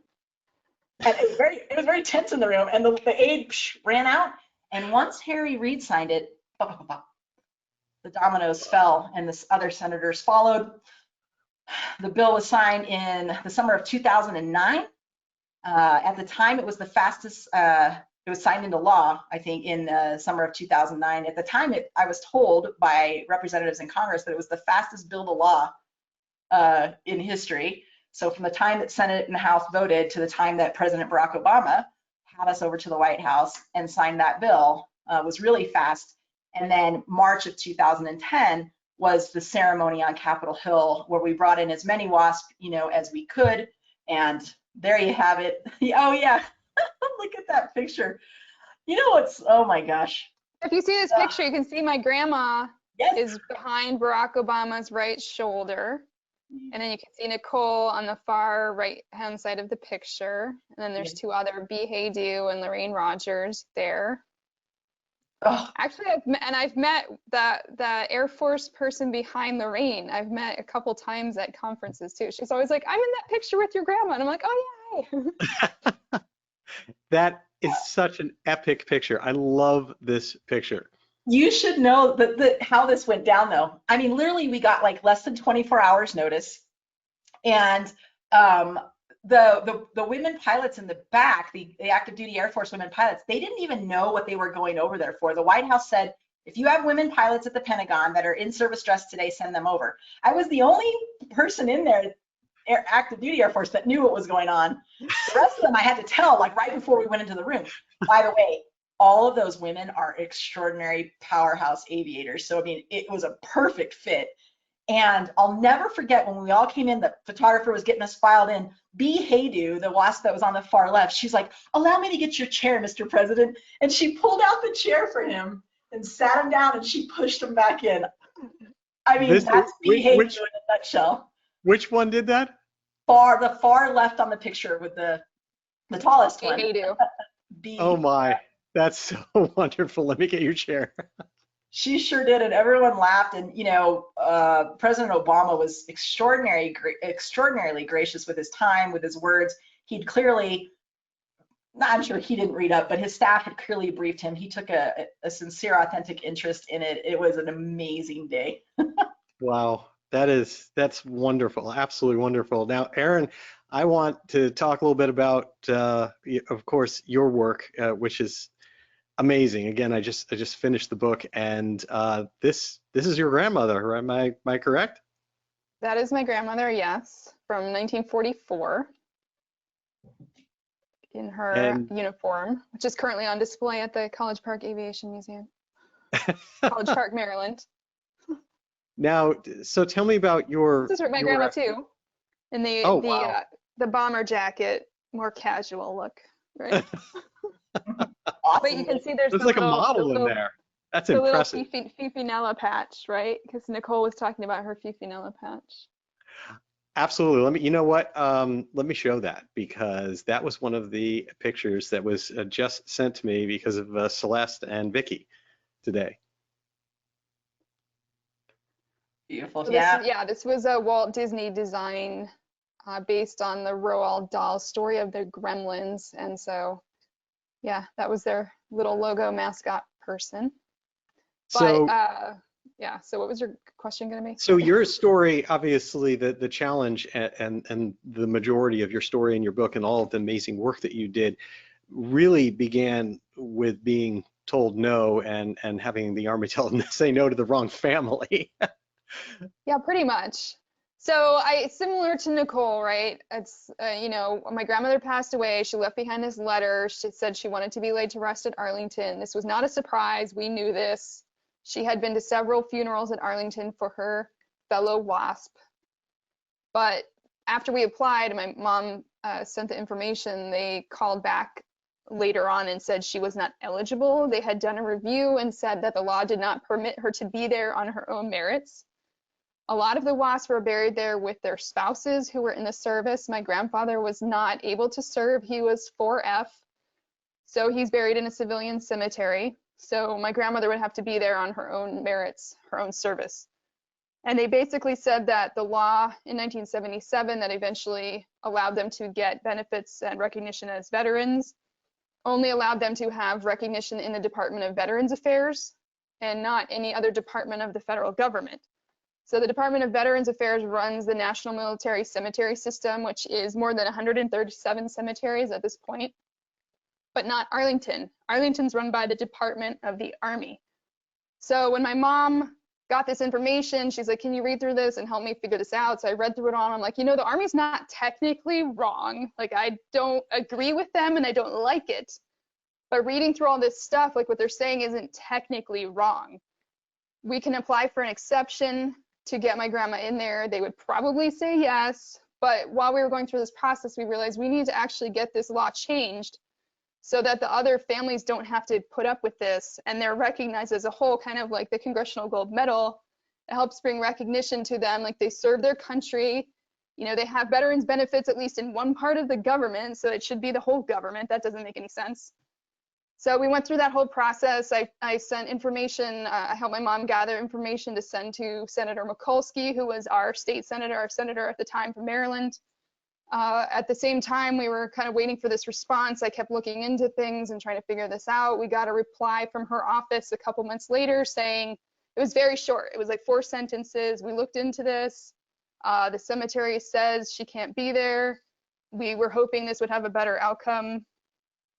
And it was very tense in the room, and the aide ran out, and once Harry Reid signed it, the dominoes fell, and the other senators followed. The bill was signed in the summer of 2009. At the time, it was the fastest, it was signed into law, I think, in the summer of 2009. At the time, I was told by representatives in Congress that it was the fastest bill to law in history. So from the time that Senate and the House voted to the time that President Barack Obama had us over to the White House and signed that bill was really fast. And then March of 2010 was the ceremony on Capitol Hill, where we brought in as many WASP, as we could. And there you have it. Oh yeah, look at that picture. Oh my gosh. If you see this picture, you can see my grandma is behind Barack Obama's right shoulder. And then you can see Nicole on the far right-hand side of the picture. And then there's two other, B. Haydu and Lorraine Rogers there. Oh, Actually, I've met the Air Force person behind Lorraine. I've met a couple times at conferences too. She's always like, I'm in that picture with your grandma. And I'm like, oh, yay. That is such an epic picture. I love this picture. you should know how this went down though. I mean, literally we got like less than 24 hours notice. And the women pilots in the back, the active duty Air Force women pilots, they didn't even know what they were going over there for. The White House said, if you have women pilots at the Pentagon that are in service dress today, send them over. I was the only person in there, active duty Air Force, that knew what was going on. The rest of them I had to tell like right before we went into the room. By the way, all of those women are extraordinary powerhouse aviators. So, I mean, it was a perfect fit. And I'll never forget when we all came in, the photographer was getting us filed in. B. Haydu, the Wasp that was on the far left, she's like, allow me to get your chair, Mr. President. And she pulled out the chair for him and sat him down and she pushed him back in. I mean, that's B. Haydu in a nutshell. Which one did that? The far left on the picture with the tallest one. Haydu. B. Oh my, that's so wonderful. Let me get your chair. She sure did, and everyone laughed. And you know, President Obama was extraordinarily gracious with his time, with his words. He'd clearly, I'm sure he didn't read up, but his staff had clearly briefed him. He took a sincere, authentic interest in it. It was an amazing day. Wow, that's wonderful, absolutely wonderful. Now, Erin, I want to talk a little bit about, of course, your work, which is amazing. Again, I just finished the book, and this is your grandmother, right? Am I correct? That is my grandmother, yes, from 1944 in her uniform, which is currently on display at the College Park Aviation Museum, College Park, Maryland. Now, so tell me about your. This is my grandma too, in wow. The bomber jacket, more casual look, right? But you can see there's like a model in there. That's impressive. The little Fifinella patch, right? Because Nicole was talking about her Fifinella patch. Absolutely. You know what? Let me show that, because that was one of the pictures that was just sent to me because of Celeste and Vicky today. Beautiful. So Yeah. This was a Walt Disney design based on the Roald Dahl story of the Gremlins, and so. Yeah, that was their little logo mascot person. But yeah, so what was your question going to be? So your story, obviously the challenge and the majority of your story in your book and all of the amazing work that you did really began with being told no and having the Army tell them to say no to the wrong family. Yeah, pretty much. So similar to Nicole, right? It's, you know, my grandmother passed away. She left behind this letter. She said she wanted to be laid to rest at Arlington. This was not a surprise. We knew this. She had been to several funerals at Arlington for her fellow Wasp. But after we applied and my mom sent the information, they called back later on and said she was not eligible. They had done a review and said that the law did not permit her to be there on her own merits. A lot of the Wasps were buried there with their spouses who were in the service. My grandfather was not able to serve. He was 4F, so he's buried in a civilian cemetery. So my grandmother would have to be there on her own merits, her own service. And they basically said that the law in 1977 that eventually allowed them to get benefits and recognition as veterans only allowed them to have recognition in the Department of Veterans Affairs and not any other department of the federal government. So the Department of Veterans Affairs runs the National Military Cemetery System, which is more than 137 cemeteries at this point, but not Arlington. Arlington's run by the Department of the Army. So when my mom got this information, she's like, can you read through this and help me figure this out? So I read through it all. I'm like, you know, the Army's not technically wrong. Like, I don't agree with them and I don't like it. But reading through all this stuff, like what they're saying isn't technically wrong. We can apply for an exception to get my grandma in there. They would probably say yes, but while we were going through this process, we realized we need to actually get this law changed so that the other families don't have to put up with this, and they're recognized as a whole, kind of like the Congressional Gold Medal It helps bring recognition to them, like they serve their country. You know, they have veterans benefits, at least in one part of the government, so it should be the whole government. That doesn't make any sense. So we went through that whole process. I sent information, I helped my mom gather information to send to Senator Mikulski, who was our state senator, our senator at the time from Maryland. At the same time, we were kind of waiting for this response. I kept looking into things and trying to figure this out. We got a reply from her office a couple months later saying, it was very short. It was like 4 sentences. We looked into this. The cemetery says she can't be there. We were hoping this would have a better outcome.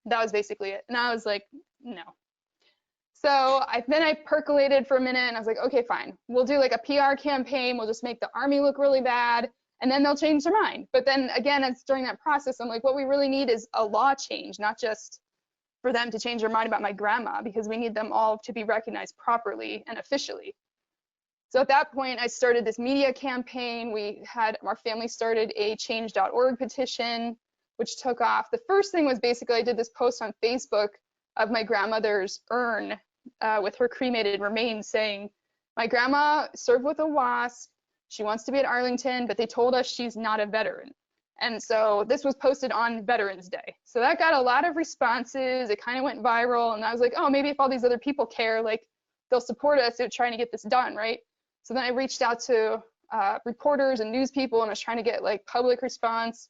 That was basically it. And I was like, no. So then I percolated for a minute and I was like, okay, fine. We'll do like a PR campaign. We'll just make the Army look really bad and then they'll change their mind. But then again, it's during that process, I'm like, what we really need is a law change, not just for them to change their mind about my grandma, because we need them all to be recognized properly and officially. So at that point, I started this media campaign. Our family started a change.org petition, which took off. The first thing was basically I did this post on Facebook of my grandmother's urn with her cremated remains saying, my grandma served with a Wasp. She wants to be at Arlington, but they told us she's not a veteran. And so this was posted on Veterans Day. So that got a lot of responses. It kind of went viral. And I was like, oh, maybe if all these other people care, like they'll support us in trying to get this done, right? So then I reached out to reporters and news people and I was trying to get like public response.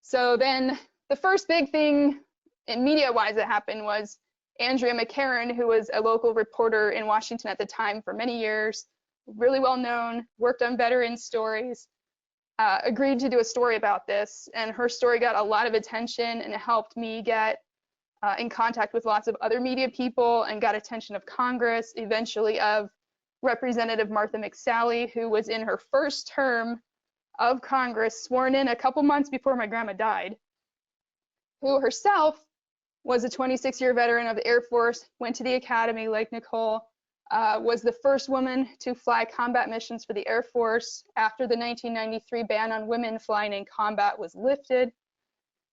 So then the first big thing in media-wise that happened was Andrea McCarran, who was a local reporter in Washington at the time for many years, really well known, worked on veteran stories, agreed to do a story about this. And her story got a lot of attention and it helped me get in contact with lots of other media people and got attention of Congress, eventually of Representative Martha McSally, who was in her first term of Congress, sworn in a couple months before my grandma died, who herself was a 26-year veteran of the Air Force, went to the academy like Nicole, was the first woman to fly combat missions for the Air Force after the 1993 ban on women flying in combat was lifted.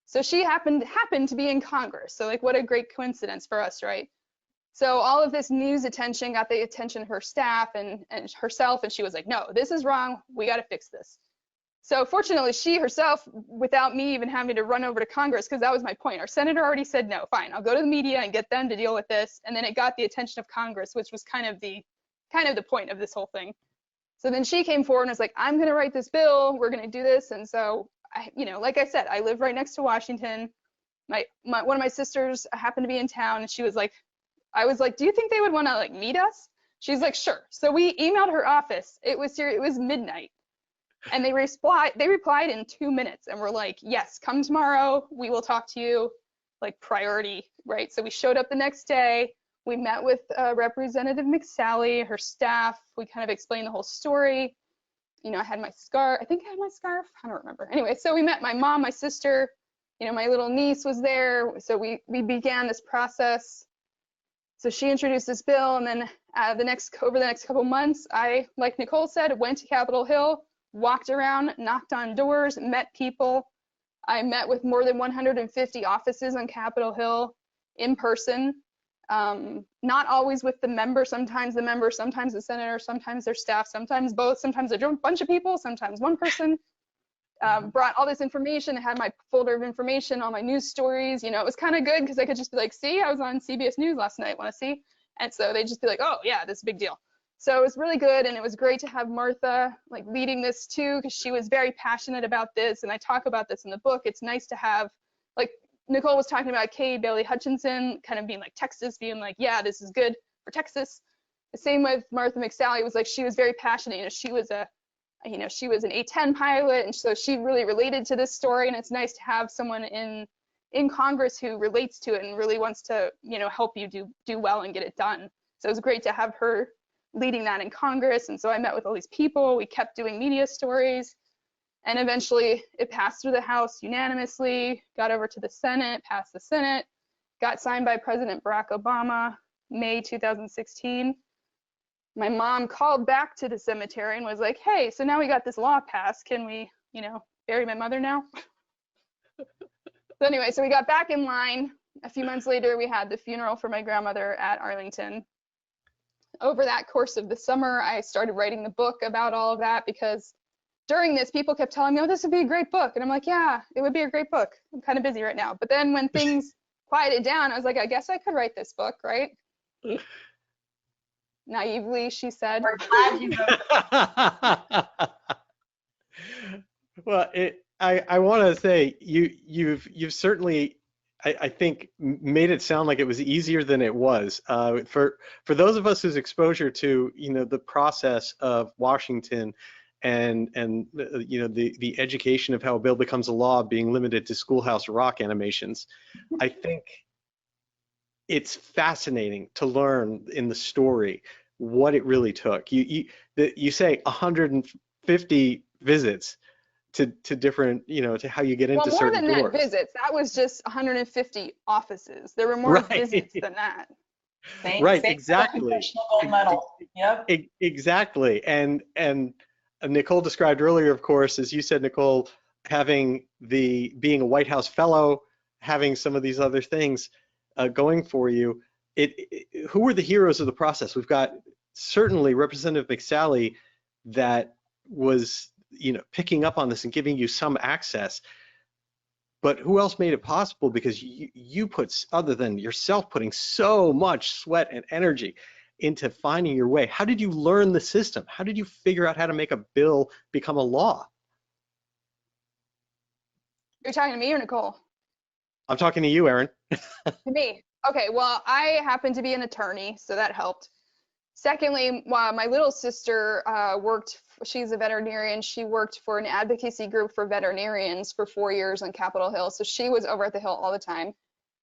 So she happened to be in Congress. So like, what a great coincidence for us, right? So all of this news attention got the attention of her staff and herself, and she was like, no, this is wrong. We got to fix this. So fortunately, she herself, without me even having to run over to Congress, because that was my point, our senator already said, no, fine, I'll go to the media and get them to deal with this. And then it got the attention of Congress, which was kind of the point of this whole thing. So then she came forward and was like, I'm going to write this bill. We're going to do this. And so, like I said, I live right next to Washington. One of my sisters happened to be in town, and she was like, I was like, do you think they would want to like meet us? She's like, sure. So we emailed her office. It was midnight. And they replied in 2 minutes and were like, yes, come tomorrow. We will talk to you, like priority, right? So we showed up the next day. We met with Representative McSally, her staff. We kind of explained the whole story. I had my scarf. I think I had my scarf. I don't remember. Anyway, so we met my mom, my sister, my little niece was there. So we began this process. So she introduced this bill, and then over the next couple months, I, like Nicole said, went to Capitol Hill, walked around, knocked on doors, met people. I met with more than 150 offices on Capitol Hill in person, not always with the member, sometimes the member, sometimes the senator, sometimes their staff, sometimes both, sometimes a bunch of people, sometimes one person. Brought all this information. I had my folder of information, all my news stories. It was kind of good because I could just be like, see, I was on CBS News last night, want to see? And so they'd just be like, oh yeah, this is a big deal. So it was really good, and it was great to have Martha like leading this too, because she was very passionate about this, and I talk about this in the book. It's nice to have, like Nicole was talking about Kay Bailey Hutchinson kind of being like Texas, being like, yeah, this is good for Texas. The same with Martha McSally. It was like she was very passionate. She was an A-10 pilot, and so she really related to this story, and it's nice to have someone in Congress who relates to it and really wants to, help you do well and get it done. So it was great to have her leading that in Congress, and so I met with all these people. We kept doing media stories, and eventually it passed through the House unanimously, got over to the Senate, passed the Senate, got signed by President Barack Obama, May 2016. My mom called back to the cemetery and was like, hey, so now we got this law passed. Can we, bury my mother now? So anyway, so we got back in line. A few months later, we had the funeral for my grandmother at Arlington. over that course of the summer, I started writing the book about all of that, because during this, people kept telling me, oh, this would be a great book. And I'm like, yeah, it would be a great book. I'm kind of busy right now. But then when things quieted down, I was like, I guess I could write this book, right? Naively, she said. We're glad you wrote Well, I want to say you've certainly, I think, made it sound like it was easier than it was. For those of us whose exposure to the process of Washington and the education of how a bill becomes a law being limited to Schoolhouse Rock animations, I think it's fascinating to learn in the story what it really took. You say 150 visits to different, to how you get into certain doors. Well, more than that visits. That was just 150 offices. There were more visits than that. Right, exactly. Congressional Gold Medal. Yep. Exactly. And Nicole described earlier, of course, as you said, Nicole, being a White House fellow, having some of these other things going for you. Who were the heroes of the process? We've got certainly Representative McSally that was picking up on this and giving you some access, but who else made it possible? Because you put, other than yourself, putting so much sweat and energy into finding your way. How did you learn the system? How did you figure out how to make a bill become a law? You're talking to me or Nicole? I'm talking to you, Erin. To me. Okay, well, I happen to be an attorney, so that helped. Secondly, my little sister she's a veterinarian. She worked for an advocacy group for veterinarians for 4 years on Capitol Hill. So she was over at the Hill all the time.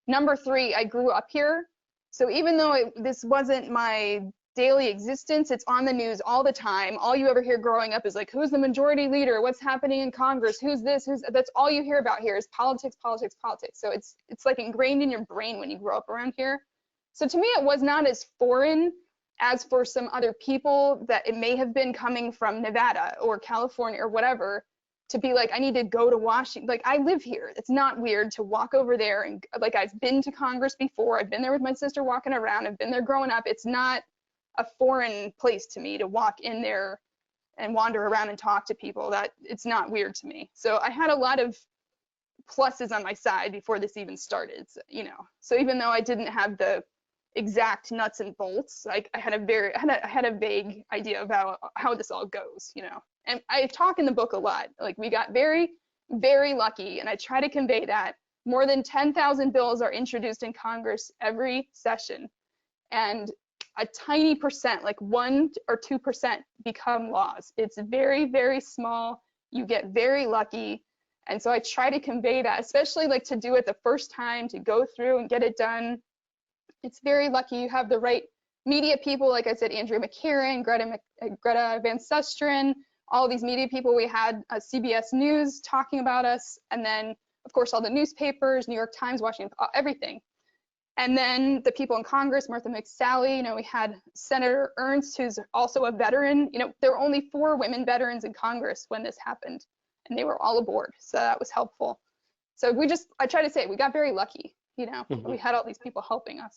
Number 3, I grew up here. So even though this wasn't my daily existence, it's on the news all the time. All you ever hear growing up is like, who's the majority leader? What's happening in Congress? Who's this? That's all you hear about here is politics, politics, politics. So it's like ingrained in your brain when you grow up around here. So to me, it was not as foreign as for some other people that it may have been coming from Nevada or California or whatever, to be like, I need to go to Washington. Like, I live here. It's not weird to walk over there. And like, I've been to Congress before. I've been there with my sister walking around. I've been there growing up. It's not a foreign place to me to walk in there and wander around and talk to people. That it's not weird to me. So I had a lot of pluses on my side before this even started, so even though I didn't have the exact nuts and bolts, like I had a vague idea of how this all goes, and I talk in the book a lot. Like, we got very, very lucky, and I try to convey that more than 10,000 bills are introduced in Congress every session, and a tiny percent, like 1 or 2%, become laws. It's very, very small. You get very lucky. And so I try to convey that, especially like to do it the first time, to go through and get it done. It's very lucky you have the right media people. Like I said, Andrea McCarran, Greta Van Susteren, all these media people. We had CBS News talking about us. And then, of course, all the newspapers, New York Times, Washington, everything. And then the people in Congress, Martha McSally, we had Senator Ernst, who's also a veteran. There were only 4 women veterans in Congress when this happened, and they were all aboard. So that was helpful. So I try to say, we got very lucky, Mm-hmm. We had all these people helping us.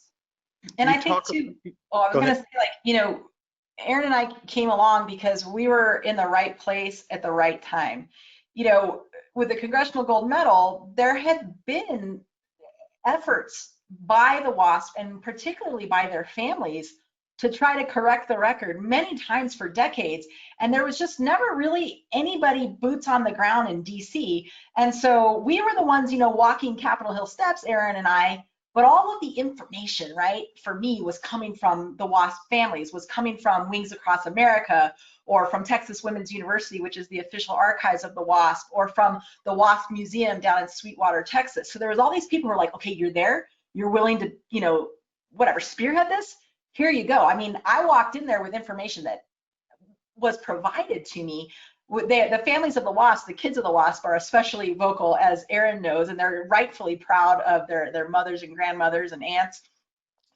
And I think too, I was going to say, Erin and I came along because we were in the right place at the right time. With the Congressional Gold Medal, there had been efforts by the Wasp, and particularly by their families, to try to correct the record many times for decades. And there was just never really anybody boots on the ground in DC. And so we were the ones, walking Capitol Hill steps, Erin and I, but all of the information, right, for me was coming from the Wasp families, was coming from Wings Across America, or from Texas Women's University, which is the official archives of the Wasp, or from the Wasp Museum down in Sweetwater, Texas. So there was all these people who were like, okay, you're there, you're willing to, whatever, spearhead this? Here you go. I mean, I walked in there with information that was provided to me. The families of the Wasp, the kids of the Wasp, are especially vocal, as Erin knows, and they're rightfully proud of their mothers and grandmothers and aunts.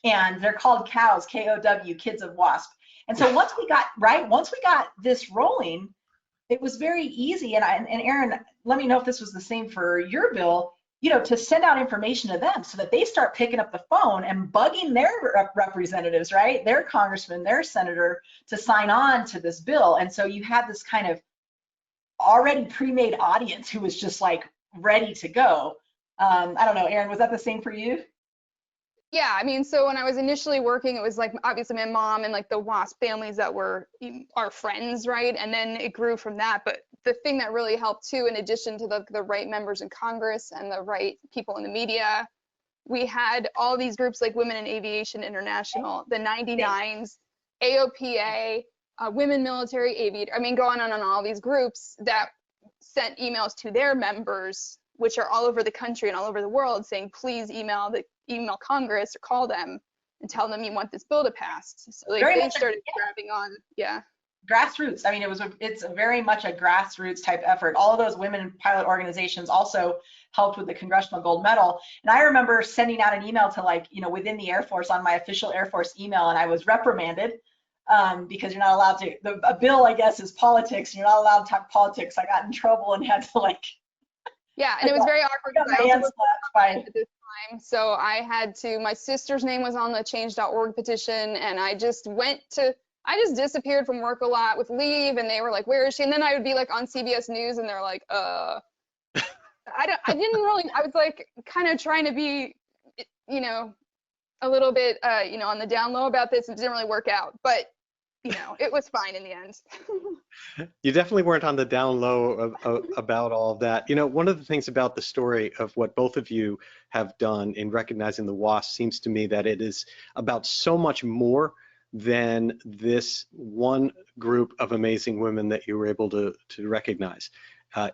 And they're called COWs, K-O-W, Kids of Wasp. And so once we got this rolling, it was very easy. And Erin, let me know if this was the same for your bill. to send out information to them so that they start picking up the phone and bugging their representatives, right? Their congressman, their senator, to sign on to this bill. And so you had this kind of already pre-made audience who was just like ready to go. I don't know, Erin, was that the same for you? Yeah, I mean, so when I was initially working, it was like obviously my mom and like the Wasp families that were our friends, right? And then it grew from that. But the thing that really helped too, in addition to the right members in Congress and the right people in the media, we had all these groups like Women in Aviation International, the 99s, AOPA, Women Military Aviator. I mean, go on and on, all these groups that sent emails to their members, which are all over the country and all over the world, saying, please email Congress or call them and tell them you want this bill to pass. So like they started grabbing on, yeah. Grassroots. I mean, it's very much a grassroots type effort. All of those women pilot organizations also helped with the Congressional Gold Medal. And I remember sending out an email to within the Air Force on my official Air Force email, and I was reprimanded because you're not allowed to, a bill, I guess, is politics. And you're not allowed to talk politics. I got in trouble and had to yeah, and it was very awkward because I also at this time. So I had to, my sister's name was on the change.org petition, and I just disappeared from work a lot with leave, and they were like, where is she? And then I would be like on CBS News, and they're like, I was like kind of trying to be, a little bit, on the down low about this. It didn't really work out, but it was fine in the end. You definitely weren't on the down low about all of that. One of the things about the story of what both of you have done in recognizing the WASP seems to me that it is about so much more than this one group of amazing women that you were able to recognize.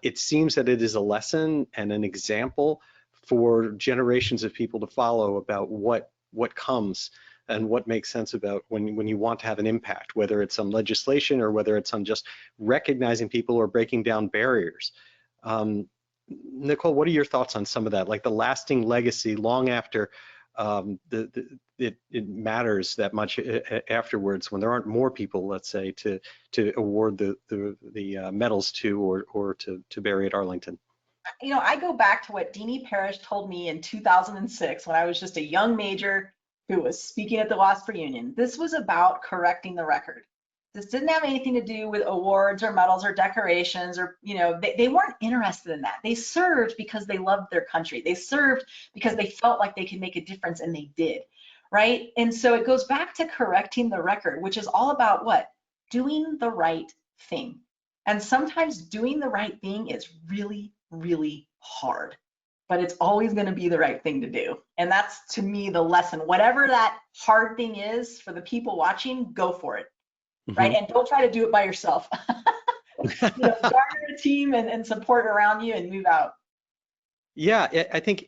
It seems that it is a lesson and an example for generations of people to follow about what comes and what makes sense about when you want to have an impact, whether it's on legislation or whether it's on just recognizing people or breaking down barriers. Nicole, what are your thoughts on some of that, like the lasting legacy long after it matters that much afterwards, when there aren't more people, let's say, to award the medals to or to bury at Arlington? I go back to what Deanie Parrish told me in 2006 when I was just a young major who was speaking at the WASP reunion. This was about correcting the record. This didn't have anything to do with awards or medals or decorations or, they weren't interested in that. They served because they loved their country. They served because they felt like they could make a difference, and they did, right? And so it goes back to correcting the record, which is all about what? Doing the right thing. And sometimes doing the right thing is really, really hard, but it's always going to be the right thing to do. And that's, to me, the lesson. Whatever that hard thing is for the people watching, go for it. Right? And don't try to do it by yourself. Garner a team and support around you and move out. Yeah, I think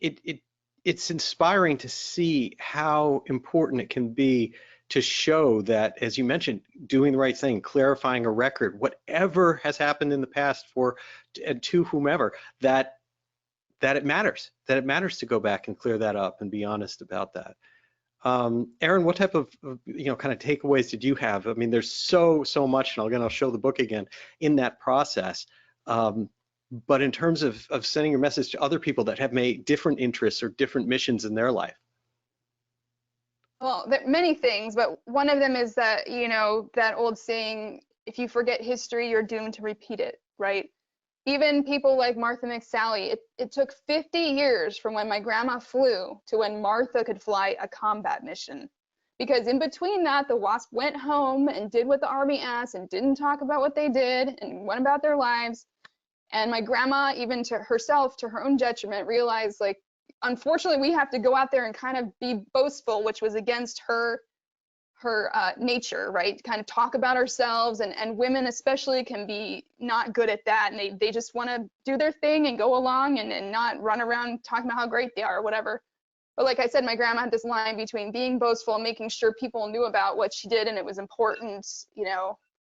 it's inspiring to see how important it can be to show that, as you mentioned, doing the right thing, clarifying a record, whatever has happened in the past to whomever, that it matters to go back and clear that up and be honest about that. Erin, what type of kind of takeaways did you have? I mean, there's so much, and I'll show the book again in that process. But in terms of sending your message to other people that have made different interests or different missions in their life. Well, there are many things, but one of them is that, that old saying, if you forget history, you're doomed to repeat it, right? Even people like Martha McSally, it took 50 years from when my grandma flew to when Martha could fly a combat mission. Because in between that, the WASP went home and did what the Army asked and didn't talk about what they did and went about their lives. And my grandma, even to herself, to her own detriment, realized, like, unfortunately, we have to go out there and kind of be boastful, which was against her nature, right? Kind of talk about ourselves, and women especially can be not good at that, and they just want to do their thing and go along and not run around talking about how great they are or whatever. But like I said, my grandma had this line between being boastful and making sure people knew about what she did and it was important,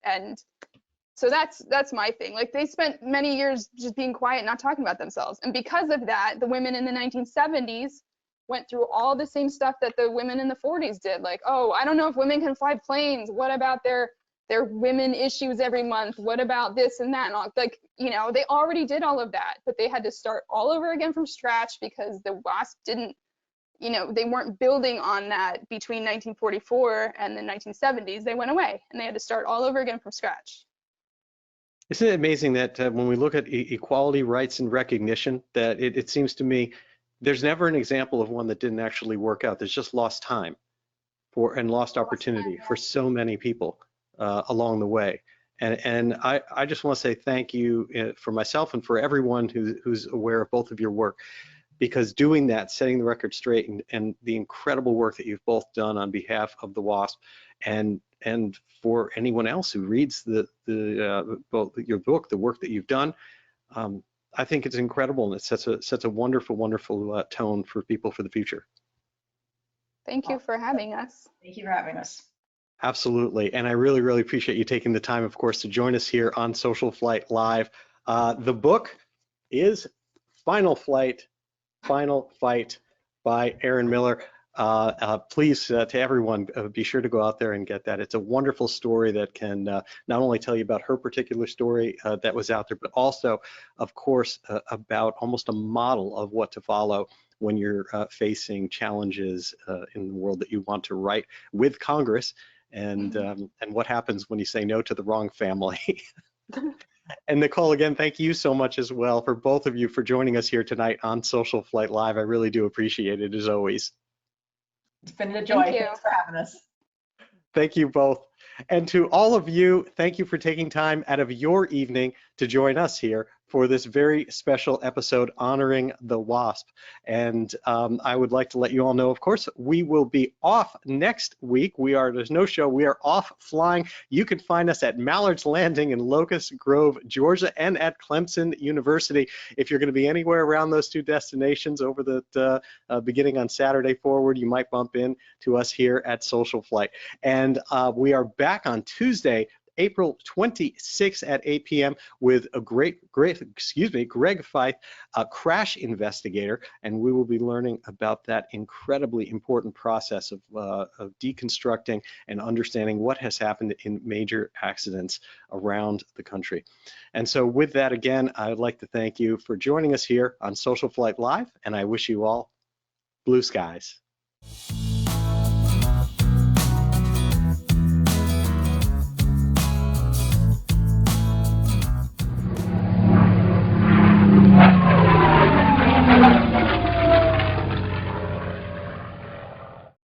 and so that's my thing. Like, they spent many years just being quiet, not talking about themselves, and because of that, the women in the 1970s went through all the same stuff that the women in the 40s did. Like, oh, I don't know if women can fly planes. What about their there are women issues every month. What about this and that? And all, like, you know, they already did all of that, but they had to start all over again from scratch because the WASP didn't, you know, they weren't building on that between 1944 and the 1970s. They went away and they had to start all over again from scratch. Isn't it amazing that when we look at equality, rights, and recognition, that it seems to me there's never an example of one that didn't actually work out. There's just lost time and lost opportunity for so many people along the way. And I just want to say thank you for myself and for everyone who's aware of both of your work, because doing that, setting the record straight, and the incredible work that you've both done on behalf of the WASP, and for anyone else who reads both your book, the work that you've done, I think it's incredible, and it sets a wonderful, wonderful tone for people for the future. Thank you for having us. Thank you for having us. Absolutely, and I really, really appreciate you taking the time, of course, to join us here on Social Flight Live. The book is Final Flight, Final Fight by Erin Miller. Please, to everyone, be sure to go out there and get that. It's a wonderful story that can not only tell you about her particular story that was out there, but also, of course, about almost a model of what to follow when you're facing challenges in the world that you want to right with Congress, and what happens when you say no to the wrong family. And Nicole, again, thank you so much as well for both of you for joining us here tonight on Social Flight Live. I really do appreciate it, as always. It's been a joy. Thank you. Thanks for having us. Thank you both. And to all of you, thank you for taking time out of your evening to join us here for this very special episode honoring the WASP. And I would like to let you all know, of course, we will be off next week. There's no show. We are off flying. You can find us at Mallard's Landing in Locust Grove, Georgia, and at Clemson University. If you're going to be anywhere around those two destinations over the beginning on Saturday forward, you might bump in to us here at Social Flight. And we are back on Tuesday, April 26th at 8 p.m. with a Greg Feith, a crash investigator, and we will be learning about that incredibly important process of deconstructing and understanding what has happened in major accidents around the country. And so with that, again, I'd like to thank you for joining us here on Social Flight Live, and I wish you all blue skies.